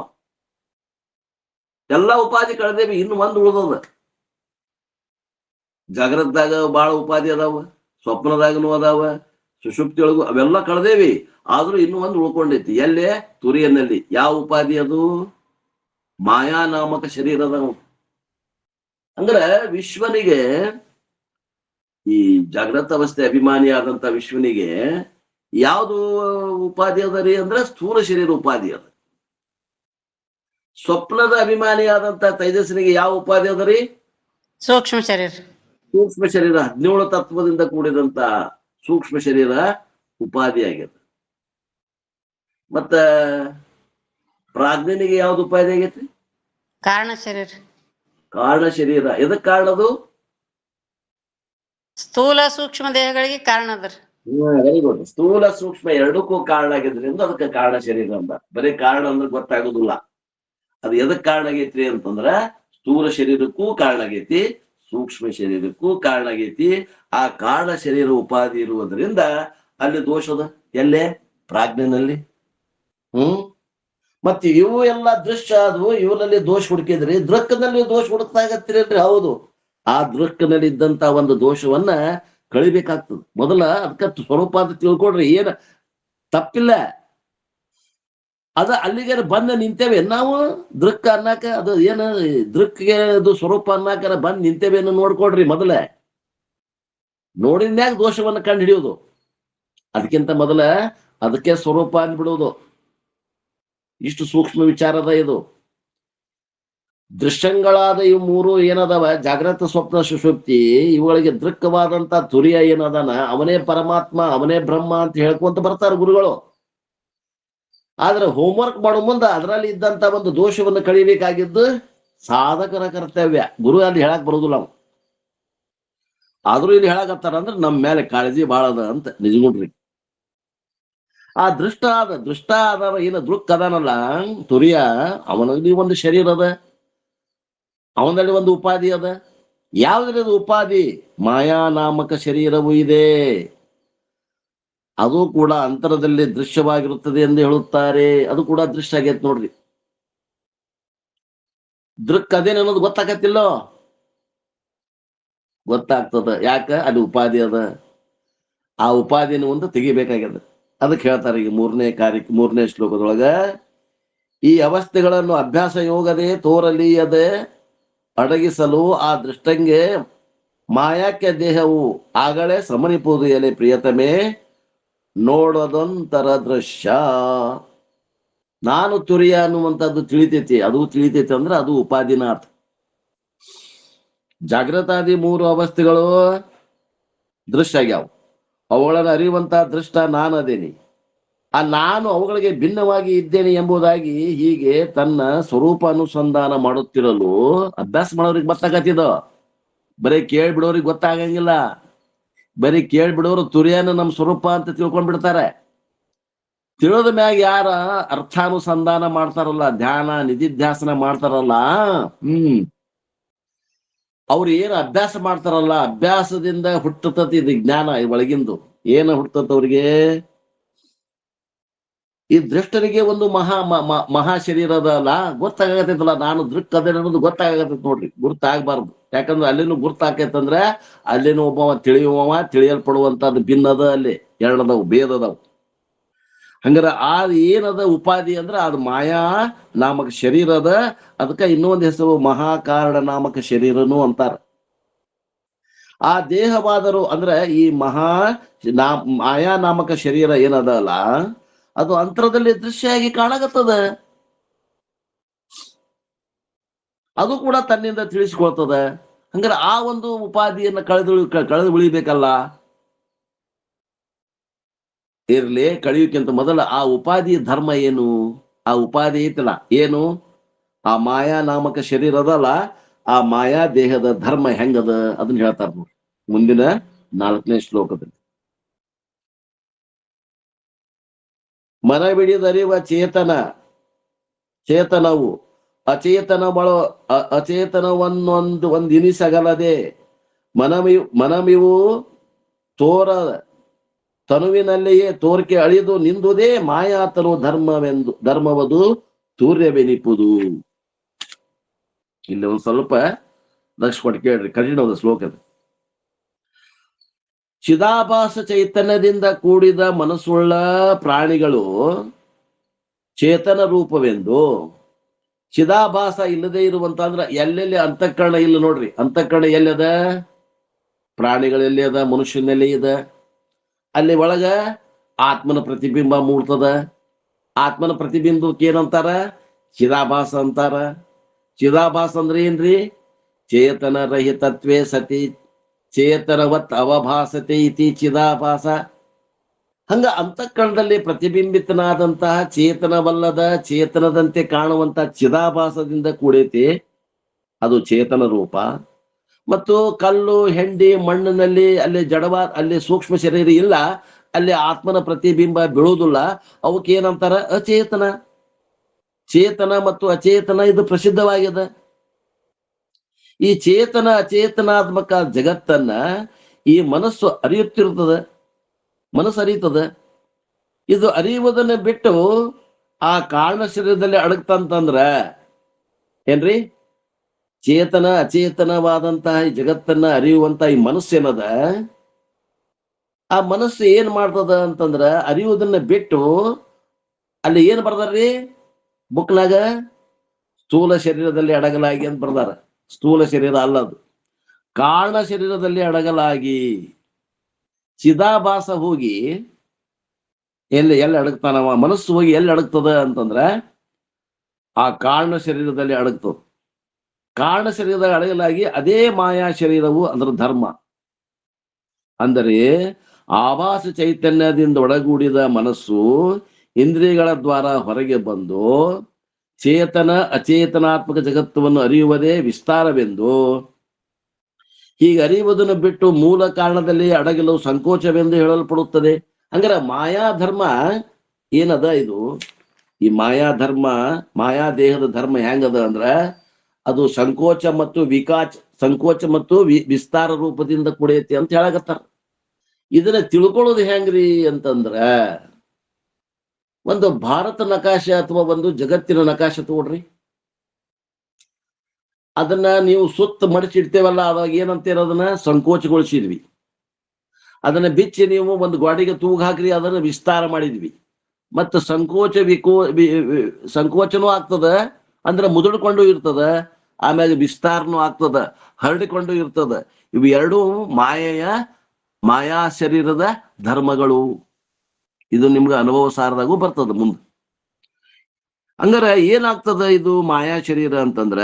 ಎಲ್ಲಾ ಉಪಾಧಿ ಕಳೆದೇವಿ, ಇನ್ನು ಒಂದು ಉಳ್ದದ. ಜಾಗ್ರತದಾಗ ಬಾಳ ಉಪಾಧಿ ಅದಾವ, ಸ್ವಪ್ನದಾಗನು ಅದಾವ, ಸುಷುಪ್ತಿಯೊಳಗು ಅವೆಲ್ಲ ಕಳೆದೇವಿ. ಆದ್ರೂ ಇನ್ನು ಒಂದು ಉಳ್ಕೊಂಡೈತಿ. ಎಲ್ಲೇ? ತುರಿಯನ್ನಲ್ಲಿ. ಯಾವ ಉಪಾಧಿ ಅದು? ಮಾಯಾನಾಮಕ ಶರೀರದ. ಅಂದ್ರೆ ವಿಶ್ವನಿಗೆ, ಈ ಜಾಗ್ರತ ಅವಸ್ಥೆ ಅಭಿಮಾನಿಯಾದಂತ ವಿಶ್ವನಿಗೆ ಯಾವುದು ಉಪಾಧಿ ಅದ ರೀ ಅಂದ್ರೆ ಸ್ಥೂಲ ಶರೀರ ಉಪಾಧಿ ಅದ. ಸ್ವಪ್ನದ ಅಭಿಮಾನಿಯಾದಂತ ತೈಜಸ್ನಿಗೆ ಯಾವ ಉಪಾಧಿ ಅದ ರೀ? ಸೂಕ್ಷ್ಮ ಶರೀರ. ಸೂಕ್ಷ್ಮ ಶರೀರ 17 ತತ್ವದಿಂದ ಕೂಡಿದಂತ ಸೂಕ್ಷ್ಮ ಶರೀರ ಉಪಾಧಿ ಆಗ್ಯದ. ಮತ್ತ ಪ್ರಾಜ್ಞನಿಗೆ ಯಾವ್ದು ಉಪಾಧಿ ಆಗೈತಿ? ಕಾರಣ ಶರೀರ. ಕಾರಣ ಶರೀರ. ಎದಕ್ ಕಾರಣ ಅದು? ಸ್ಥೂಲ ಸೂಕ್ಷ್ಮ ದೇಹಗಳಿಗೆ ಕಾರಣ ಅದ್ರ. Very good. ಸ್ಥೂಲ ಸೂಕ್ಷ್ಮ ಎರಡಕ್ಕೂ ಕಾರಣ ಆಗಿದ್ರಿಂದ ಅದಕ್ಕೆ ಕಾರಣ ಶರೀರ ಅಂತ. ಬರೀ ಕಾರಣ ಅಂದ್ರೆ ಗೊತ್ತಾಗೋದಿಲ್ಲ. ಅದು ಎದಕ್ ಕಾರಣ ಆಗೈತ್ರಿ ಅಂತಂದ್ರ, ಸ್ಥೂಲ ಶರೀರಕ್ಕೂ ಕಾರಣ ಆಗೈತಿ, ಸೂಕ್ಷ್ಮ ಶರೀರಕ್ಕೂ ಕಾರಣ ಆಗೈತಿ. ಆ ಕಾರಣ ಶರೀರ ಉಪಾಧಿ ಇರುವುದರಿಂದ ಅಲ್ಲಿ ದೋಷದ. ಎಲ್ಲೇ? ಪ್ರಾಜ್ಞೆನಲ್ಲಿ. ಮತ್ತೆ ಇವು ಎಲ್ಲ ದೃಶ್ಯ ಅದು. ಇವರಲ್ಲಿ ದೋಷ ಹುಡುಕಿದ್ರಿ, ದೃಕ್ಕನಲ್ಲಿ ದೋಷ ಹುಡುಕ್ತಾ ಆಗತ್ತಿರಲ್ರಿ. ಹೌದು, ಆ ದೃಕ್ಕನಲ್ಲಿ ಇದ್ದಂತ ಒಂದು ದೋಷವನ್ನ ಕಳಿಬೇಕಾಗ್ತದೆ. ಮೊದಲ ಅದಕ್ಕ ಸ್ವರೂಪ ಅಂತ ತಿಳ್ಕೊಡ್ರಿ, ಏನ ತಪ್ಪಿಲ್ಲ. ಅದ ಅಲ್ಲಿಗೆ ಬಂದ ನಿಂತೇವೆ ನಾವು ದೃಕ್ ಅನ್ನಕ, ಅದು ಏನ ದೃಕ್ಗೆ ಅದು ಸ್ವರೂಪ ಅನ್ನಕ ಬಂದ್ ನಿಂತೇವೆ ಅನ್ನೋ ನೋಡ್ಕೊಡ್ರಿ. ಮೊದಲ ನೋಡಿದ್ಮ್ಯಾಗ ದೋಷವನ್ನ ಕಂಡು ಹಿಡಿಯೋದು, ಅದಕ್ಕಿಂತ ಮೊದಲ ಅದಕ್ಕೆ ಸ್ವರೂಪ ಅಂದ್ಬಿಡೋದು. ಇಷ್ಟು ಸೂಕ್ಷ್ಮ ವಿಚಾರದ ಇದು. ದೃಶ್ಯಗಳಾದ ಇವು ಮೂರು ಏನದವ, ಜಾಗ್ರತ ಸ್ವಪ್ನ ಸುಷುಪ್ತಿ, ಇವುಗಳಿಗೆ ದೃಕ್ಕವಾದಂತ ತುರಿಯ ಏನದನ ಅವನೇ ಪರಮಾತ್ಮ, ಅವನೇ ಬ್ರಹ್ಮ ಅಂತ ಹೇಳ್ಕೊಂತ ಬರ್ತಾರ ಗುರುಗಳು. ಆದ್ರೆ ಹೋಮ್ವರ್ಕ್ ಮಾಡೋ ಮುಂದ ಅದರಲ್ಲಿ ಇದ್ದಂತ ಒಂದು ದೋಷವನ್ನು ಕಳಿಬೇಕಾಗಿದ್ದು ಸಾಧಕರ ಕರ್ತವ್ಯ. ಗುರು ಅಲ್ಲಿ ಹೇಳಕ್ ಬರುದಿಲ್ಲ ನಾವು. ಆದ್ರೂ ಇಲ್ಲಿ ಹೇಳಕತ್ತಾರ ಅಂದ್ರೆ ನಮ್ಮ ಮೇಲೆ ಕಾಳಜಿ ಬಾಳ ಅದ ಅಂತ ನಿಜಗುಡ್ರಿ. ಆ ದೃಷ್ಟ ಅದ ಏನ ದೃಕ್ ಅದಾನಲ್ಲ ತುರಿಯ, ಅವನಲ್ಲಿ ಒಂದು ಶರೀರ ಅದ, ಅವನಲ್ಲಿ ಒಂದು ಉಪಾಧಿ ಅದ. ಯಾವ್ದ್ರದು ಉಪಾಧಿ? ಮಾಯಾ ನಾಮಕ ಶರೀರವೂ ಇದೆ. ಅದು ಕೂಡ ಅಂತರದಲ್ಲಿ ದೃಶ್ಯವಾಗಿರುತ್ತದೆ ಎಂದು ಹೇಳುತ್ತಾರೆ. ಅದು ಕೂಡ ದೃಶ್ಯ ಆಗೈತೆ ನೋಡ್ರಿ. ದೃಕ್ ಅದೇನನ್ನೋದು ಗೊತ್ತಾಗತ್ತಿಲ್ಲೋ? ಗೊತ್ತಾಗ್ತದ. ಯಾಕ? ಅಲ್ಲಿ ಉಪಾಧಿ ಅದ. ಆ ಉಪಾಧಿನ ಒಂದು ತೆಗಿಬೇಕಾಗ್ಯದ. ಅದಕ್ಕೆ ಹೇಳ್ತಾರೆ ಈಗ ಮೂರನೇ ಶ್ಲೋಕದೊಳಗ, ಈ ಅವಸ್ಥೆಗಳನ್ನು ಅಭ್ಯಾಸ ಯೋಗದೆ ತೋರಲೀಯದೆ ಅಡಗಿಸಲು ಆ ದೃಷ್ಟಂಗೆ ಮಾಯಾಕ್ಯ ದೇಹವು ಆಗಲೇ ಸಮನಿಪುದು ಎಲೆ ಪ್ರಿಯತಮೆ ನೋಡೋದೊಂತರ ದೃಶ್ಯ. ನಾನು ತುರಿಯ ಅನ್ನುವಂಥದ್ದು ತಿಳಿತೈತಿ, ಅದು ತಿಳಿತೈತಿ ಅಂದ್ರೆ ಅದು ಉಪಾಧಿನಾಥ. ಜಾಗೃತಾದಿ ಮೂರು ಅವಸ್ಥೆಗಳು ದೃಶ್ಯ ಆಗ್ಯಾವ. ಅವುಗಳನ್ನು ಅರಿಯುವಂತ ದೃಷ್ಟ ನಾನು ಅದೇನಿ. ಆ ನಾನು ಅವುಗಳಿಗೆ ಭಿನ್ನವಾಗಿ ಇದ್ದೇನೆ ಎಂಬುದಾಗಿ ಹೀಗೆ ತನ್ನ ಸ್ವರೂಪ ಅನುಸಂಧಾನ ಮಾಡುತ್ತಿರಲು ಅಭ್ಯಾಸ ಮಾಡೋರಿಗೆ ಗೊತ್ತಾಗತ್ತಿದ. ಬರೀ ಕೇಳ್ಬಿಡೋರಿಗೆ ಗೊತ್ತಾಗಂಗಿಲ್ಲ. ಬರೀ ಕೇಳ್ಬಿಡೋರು ತುರಿಯನ್ನ ನಮ್ಮ ಸ್ವರೂಪ ಅಂತ ತಿಳ್ಕೊಂಡ್ಬಿಡ್ತಾರೆ. ತಿಳಿದ ಮ್ಯಾಗ ಯಾರ ಅರ್ಥಾನುಸಂಧಾನ ಮಾಡ್ತಾರಲ್ಲ, ಧ್ಯಾನ ನಿಧಿಧ್ಯಾಸನ ಮಾಡ್ತಾರಲ್ಲ, ಅವ್ರು ಏನು ಅಭ್ಯಾಸ ಮಾಡ್ತಾರಲ್ಲ, ಅಭ್ಯಾಸದಿಂದ ಹುಟ್ಟತತಿ ಇದು ಜ್ಞಾನ. ಈ ಒಳಗಿಂದು ಏನ ಹುಟ್ಟತ ಅವ್ರಿಗೆ? ಈ ದೃಷ್ಟರಿಗೆ ಒಂದು ಮಹಾ ಶರೀರ ಅದಲ್ಲ, ಗೊತ್ತಾಗತ್ತೈತಲ್ಲ, ನಾನು ದೃಕ್ ಅದೇ ಅನ್ನೋದು ಗೊತ್ತಾಗತ್ತೈತ್ ನೋಡ್ರಿ. ಗುರ್ತಾಗಬಾರ್ದು. ಯಾಕಂದ್ರೆ ಅಲ್ಲಿನೂ ಗುರ್ತಾಕೈತಂದ್ರೆ ಅಲ್ಲಿನೂ ಒಬ್ಬವ ತಿಳಿಯುವವ, ತಿಳಿಯಲ್ಪಡುವಂತದ್ದು ಭಿನ್ನದ. ಅಲ್ಲಿ ಎರಡದವು, ಭೇದದವು. ಹಂಗಾರ ಆ ಏನದ ಉಪಾಧಿ ಅಂದ್ರೆ ಅದು ಮಾಯಾ ನಾಮಕ ಶರೀರ ಅದ. ಅದಕ್ಕ ಇನ್ನೊಂದು ಹೆಸರು ಮಹಾಕಾರಣ ನಾಮಕ ಶರೀರನು ಅಂತಾರ. ಆ ದೇಹವಾದರೂ ಅಂದ್ರೆ ಈ ಮಾಯಾ ನಾಮಕ ಶರೀರ ಏನದಲ್ಲ, ಅದು ಅಂತರದಲ್ಲಿ ದೃಶ್ಯ ಆಗಿ ಕಾಣಗತ್ತದ. ಅದು ಕೂಡ ತನ್ನಿಂದ ತಿಳಿಸಿಕೊಳ್ತದ. ಹಂಗಾರೆ ಆ ಒಂದು ಉಪಾಧಿಯನ್ನ ಕಳೆದು ಉಳಿಬೇಕಲ್ಲ. ಇರ್ಲಿ, ಕಳೆಯೋಕ್ಕಿಂತ ಮೊದಲ ಆ ಉಪಾಧಿ ಧರ್ಮ ಏನು? ಆ ಉಪಾಧಿ ಐತಲ್ಲ ಏನು? ಆ ಮಾಯಾ ನಾಮಕ ಶರೀರ ಅದಲ್ಲ, ಆ ಮಾಯಾ ದೇಹದ ಧರ್ಮ ಹೆಂಗದ ಅದನ್ನ ಹೇಳ್ತಾರ ನೋಡಿ ಮುಂದಿನ 4ನೇ ಶ್ಲೋಕದಲ್ಲಿ. ಮನಬಿಡಿದರಿವ ಚೇತನವು ಒಂದಿನಿಸಗಲದೆ ಮನಮಿವು ತೋರ ತನುವಿನಲ್ಲಿಯೇ ತೋರ್ಕೆ ಅಳಿದು ನಿಂದುದೇ ಮಾಯಾತನು ಧರ್ಮವದು ತೂರ್ಯವೆನಿಪುದು. ಇಲ್ಲಿ ಒಂದ್ ಸ್ವಲ್ಪ ಲಕ್ಷ ಕೊಟ್ಟು ಕೇಳ್ರಿ, ಕಠಿಣವಾದ ಶ್ಲೋಕದ. ಚಿದಾಭಾಸ ಚೈತನ್ಯದಿಂದ ಕೂಡಿದ ಮನಸ್ಸುಳ್ಳ ಪ್ರಾಣಿಗಳು ಚೇತನ ರೂಪವೆಂದು, ಚಿದಾಭಾಸ ಇಲ್ಲದೆ ಇರುವಂತ ಅಂದ್ರ ಎಲ್ಲೆಲ್ಲಿ ಅಂತಃಕರಣ ಇಲ್ಲ ನೋಡ್ರಿ. ಅಂತಃಕರಣ ಎಲ್ಲದ? ಪ್ರಾಣಿಗಳಲ್ಲಿ ಅದ, ಮನುಷ್ಯನಲ್ಲಿ ಇದೆ. ಅಲ್ಲಿ ಒಳಗ ಆತ್ಮನ ಪ್ರತಿಬಿಂಬ ಮೂಡ್ತದ. ಆತ್ಮನ ಪ್ರತಿಬಿಂಬಕ್ಕೆ ಏನಂತಾರ? ಚಿದಾಭಾಸ ಅಂತಾರ. ಚಿದಾಭಾಸ ಅಂದ್ರೆ ಏನ್ರಿ? ಚೇತನ ರಹಿತತ್ವೇ ಸತಿ ಚೇತನವತ್ ಅವಭಾಸತೆ ಇತಿ ಚಿದಾಭಾಸ. ಹಂಗ ಅಂತಃಕರಣದಲ್ಲಿ ಪ್ರತಿಬಿಂಬಿತನಾದಂತಹ ಚೇತನವಲ್ಲದ ಚೇತನದಂತೆ ಕಾಣುವಂತ ಚಿದಾಭಾಸದಿಂದ ಕೂಡೈತಿ, ಅದು ಚೇತನ ರೂಪ. ಮತ್ತು ಕಲ್ಲು ಹೆಂಡಿ ಮಣ್ಣಿನಲ್ಲಿ ಅಲ್ಲಿ ಅಲ್ಲಿ ಸೂಕ್ಷ್ಮ ಶರೀರ ಇಲ್ಲ, ಅಲ್ಲಿ ಆತ್ಮನ ಪ್ರತಿಬಿಂಬ ಬೀಳುವುದಿಲ್ಲ. ಅವಕ್ಕೆ ಏನಂತಾರ? ಅಚೇತನ. ಚೇತನ ಮತ್ತು ಅಚೇತನ ಇದು ಪ್ರಸಿದ್ಧವಾಗಿದೆ. ಈ ಚೇತನ ಅಚೇತನಾತ್ಮಕ ಜಗತ್ತನ್ನ ಈ ಮನಸ್ಸು ಅರಿಯುತ್ತಿರುತ್ತದೆ, ಮನಸ್ಸು ಅರಿಯುತ್ತದೆ. ಇದು ಅರಿಯುವುದನ್ನ ಬಿಟ್ಟು ಆ ಕಾರಣ ಶರೀರದಲ್ಲಿ ಅಡಗ್ತಂತಂದ್ರ ಏನ್ರಿ? ಚೇತನ ಅಚೇತನವಾದಂತಹ ಈ ಜಗತ್ತನ್ನ ಅರಿಯುವಂತ ಈ ಮನಸ್ಸೇನದ, ಆ ಮನಸ್ಸು ಏನ್ ಮಾಡ್ತದ ಅಂತಂದ್ರ ಅರಿಯುವುದನ್ನ ಬಿಟ್ಟು ಅಲ್ಲಿ ಏನ್ ಬರ್ದಾರ್ರಿ ಬುಕ್ನಾಗ ಸ್ಥೂಲ ಶರೀರದಲ್ಲಿ ಅಡಗಲಾಗಿ ಅಂತ ಬರ್ದಾರ. ಸ್ಥೂಲ ಶರೀರ ಅಲ್ಲದು, ಕಾರಣ ಶರೀರದಲ್ಲಿ ಅಡಗಲಾಗಿ. ಚಿದಾಭಾಸ ಹೋಗಿ ಎಲ್ಲಿ ಅಡಗ್ತಾನವ ಮನಸ್ಸು ಹೋಗಿ ಎಲ್ಲಿ ಅಡಗ್ತದ ಅಂತಂದ್ರ ಆ ಕಾರಣ ಶರೀರದಲ್ಲಿ ಅಡಗ್ತದ. ಕಾರಣ ಶರೀರದಲ್ಲಿ ಅಡಗಲಾಗಿ ಅದೇ ಮಾಯಾ ಶರೀರವು ಅದರ ಧರ್ಮ. ಅಂದರೆ ಆಭಾಸ ಚೈತನ್ಯದಿಂದ ಒಳಗೂಡಿದ ಮನಸ್ಸು ಇಂದ್ರಿಯಗಳ ದ್ವಾರ ಹೊರಗೆ ಬಂದು ಚೇತನ ಅಚೇತನಾತ್ಮಕ ಜಗತ್ತವನ್ನು ಅರಿಯುವುದೇ ವಿಸ್ತಾರವೆಂದು, ಹೀಗೆ ಅರಿಯುವುದನ್ನು ಬಿಟ್ಟು ಮೂಲ ಕಾರಣದಲ್ಲಿ ಅಡಗಲು ಸಂಕೋಚವೆಂದು ಹೇಳಲ್ಪಡುತ್ತದೆ. ಹಂಗಾರ ಮಾಯಾ ಧರ್ಮ ಏನದ ಇದು? ಈ ಮಾಯಾ ಧರ್ಮ, ಮಾಯಾ ದೇಹದ ಧರ್ಮ ಹೆಂಗದ ಅಂದ್ರ ಅದು ಸಂಕೋಚ ಮತ್ತು ಸಂಕೋಚ ಮತ್ತು ವಿಸ್ತಾರ ರೂಪದಿಂದ ಕೂಡೈತಿ ಅಂತ ಹೇಳಕತ್ತಾರ. ಇದನ್ನ ತಿಳ್ಕೊಳ್ಳೋದು ಹೆಂಗ್ರಿ ಅಂತಂದ್ರ ಒಂದು ಭಾರತ ನಕಾಶೆ ಅಥವಾ ಒಂದು ಜಗತ್ತಿನ ನಕಾಶೆ ತಗೊಳ್ರಿ. ಅದನ್ನ ನೀವು ಸುತ್ತ ಮಡಚಿಡ್ತೇವಲ್ಲ, ಅವಾಗ ಏನಂತೀರ, ಅದನ್ನ ಸಂಕೋಚಗೊಳಿಸಿದ್ವಿ. ಅದನ್ನ ಬಿಚ್ಚಿ ನೀವು ಒಂದು ಗಾಡಿಗೆ ತೂಗ್ ಹಾಕ್ರಿ, ಅದನ್ನ ವಿಸ್ತಾರ ಮಾಡಿದ್ವಿ. ಮತ್ತು ಸಂಕೋಚನೂ ಆಗ್ತದ, ಅಂದ್ರೆ ಮುದುಡ್ಕೊಂಡು ಇರ್ತದ, ಆಮೇಲೆ ವಿಸ್ತಾರನೂ ಆಗ್ತದ, ಹರಡಿಕೊಂಡು ಇರ್ತದ. ಇವು ಎರಡೂ ಮಾಯಾ ಶರೀರದ ಧರ್ಮಗಳು. ಇದು ನಿಮ್ಗೆ ಅನುಭವ ಸಾರದಾಗೂ ಬರ್ತದ ಮುಂದೆ. ಹಂಗಾರ ಏನಾಗ್ತದ ಇದು ಮಾಯಾ ಶರೀರ ಅಂತಂದ್ರ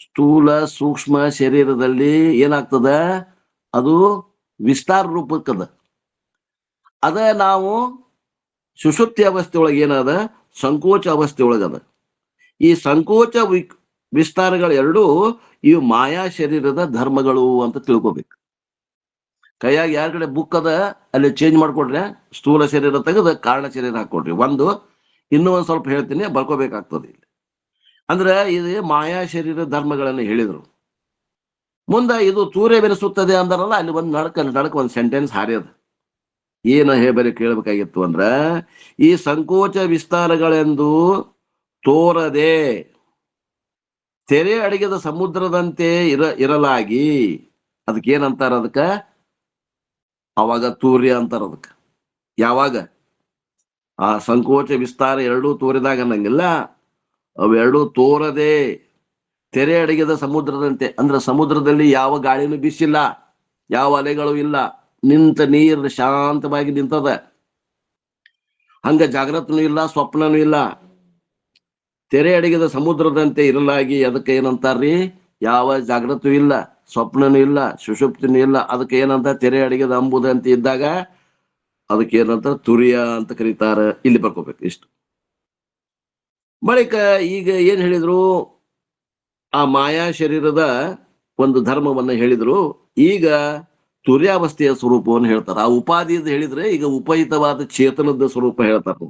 ಸ್ಥೂಲ ಸೂಕ್ಷ್ಮ ಶರೀರದಲ್ಲಿ ಏನಾಗ್ತದ, ಅದು ವಿಸ್ತಾರ ರೂಪಕ್ಕದ. ಅದ ನಾವು ಸುಷುಪ್ತಿ ಅವಸ್ಥೆ ಒಳಗೆ ಏನದ, ಸಂಕೋಚ ಅವಸ್ಥೆ ಒಳಗದ. ಈ ಸಂಕೋಚ ವಿಸ್ತಾರಗಳೆರಡೂ ಇವು ಮಾಯಾ ಶರೀರದ ಧರ್ಮಗಳು ಅಂತ ತಿಳ್ಕೊಬೇಕು. ಕೈಯಾಗ ಯಾರ ಕಡೆ ಬುಕ್ ಅದ ಅಲ್ಲಿ ಚೇಂಜ್ ಮಾಡ್ಕೊಡ್ರಿ, ಸ್ಥೂಲ ಶರೀರ ತೆಗೆದು ಕಾರಣ ಶರೀರ ಹಾಕೊಡ್ರಿ. ಇನ್ನೂ ಒಂದ್ ಸ್ವಲ್ಪ ಹೇಳ್ತೀನಿ, ಬರ್ಕೋಬೇಕಾಗ್ತದೆ ಇಲ್ಲಿ. ಅಂದ್ರೆ ಇದು ಮಾಯಾ ಶರೀರ ಧರ್ಮಗಳನ್ನು ಹೇಳಿದ್ರು. ಮುಂದೆ ಇದು ತೂರೆ ಬೆರೆಸುತ್ತದೆ ಅಂದಾರಲ್ಲ, ಅಲ್ಲಿ ಒಂದು ನಡಕ ಒಂದು ಸೆಂಟೆನ್ಸ್ ಹಾರ್ಯದ. ಏನು ಹೇಬರಿ ಕೇಳಬೇಕಾಗಿತ್ತು ಅಂದ್ರ, ಈ ಸಂಕೋಚ ವಿಸ್ತಾರಗಳೆಂದು ತೋರದೆ ತೆರೆ ಅಡಗಿದ ಸಮುದ್ರದಂತೆ ಇರಲಾಗಿ, ಅದಕ್ಕೇನಂತಾರ, ಅವಾಗ ತೂರ್ಯ ಅಂತಾರ ಅದಕ್ಕೆ. ಯಾವಾಗ ಆ ಸಂಕೋಚ ವಿಸ್ತಾರ ಎರಡೂ ತೋರಿದಾಗ ಅನ್ನಂಗಿಲ್ಲ, ಅವೆರಡೂ ತೋರದೆ ತೆರೆ ಅಡಗಿದ ಸಮುದ್ರದಂತೆ, ಅಂದ್ರೆ ಸಮುದ್ರದಲ್ಲಿ ಯಾವ ಗಾಳಿನೂ ಬೀಸಿಲ್ಲ, ಯಾವ ಅಲೆಗಳು ಇಲ್ಲ, ನಿಂತ ನೀರು ಶಾಂತವಾಗಿ ನಿಂತದ. ಹಂಗ ಜಾಗ್ರತನೂ ಇಲ್ಲ, ಸ್ವಪ್ನನೂ ಇಲ್ಲ. ತೆರೆ ಅಡಗಿದ ಸಮುದ್ರದಂತೆ ಇರಲಾಗಿ, ಅದಕ್ಕೆ ಏನಂತಾರ್ರಿ, ಯಾವ ಜಾಗ್ರತೂ ಇಲ್ಲ, ಸ್ವಪ್ನನೂ ಇಲ್ಲ, ಸುಷುಪ್ತಿನೂ ಇಲ್ಲ. ಅದಕ್ಕೆ ಏನಂತ, ತೆರೆ ಅಡಗಿದ ಅಂಬುದಂತೆ ಇದ್ದಾಗ ಅದಕ್ಕೆ ಏನಂತ ತುರಿಯ ಅಂತ ಕರೀತಾರ. ಇಲ್ಲಿ ಬರ್ಕೋಬೇಕು ಇಷ್ಟು. ಬಳಿಕ ಈಗ ಏನ್ ಹೇಳಿದ್ರು, ಆ ಮಾಯಾ ಶರೀರದ ಒಂದು ಧರ್ಮವನ್ನ ಹೇಳಿದ್ರು. ಈಗ ತುರ್ಯಾವಸ್ಥೆಯ ಸ್ವರೂಪವನ್ನು ಹೇಳ್ತಾರೆ. ಆ ಉಪಾಧಿಯಿಂದ ಹೇಳಿದ್ರೆ ಈಗ ಉಪಹಿತವಾದ ಚೇತನದ ಸ್ವರೂಪ ಹೇಳ್ತಾರೆ.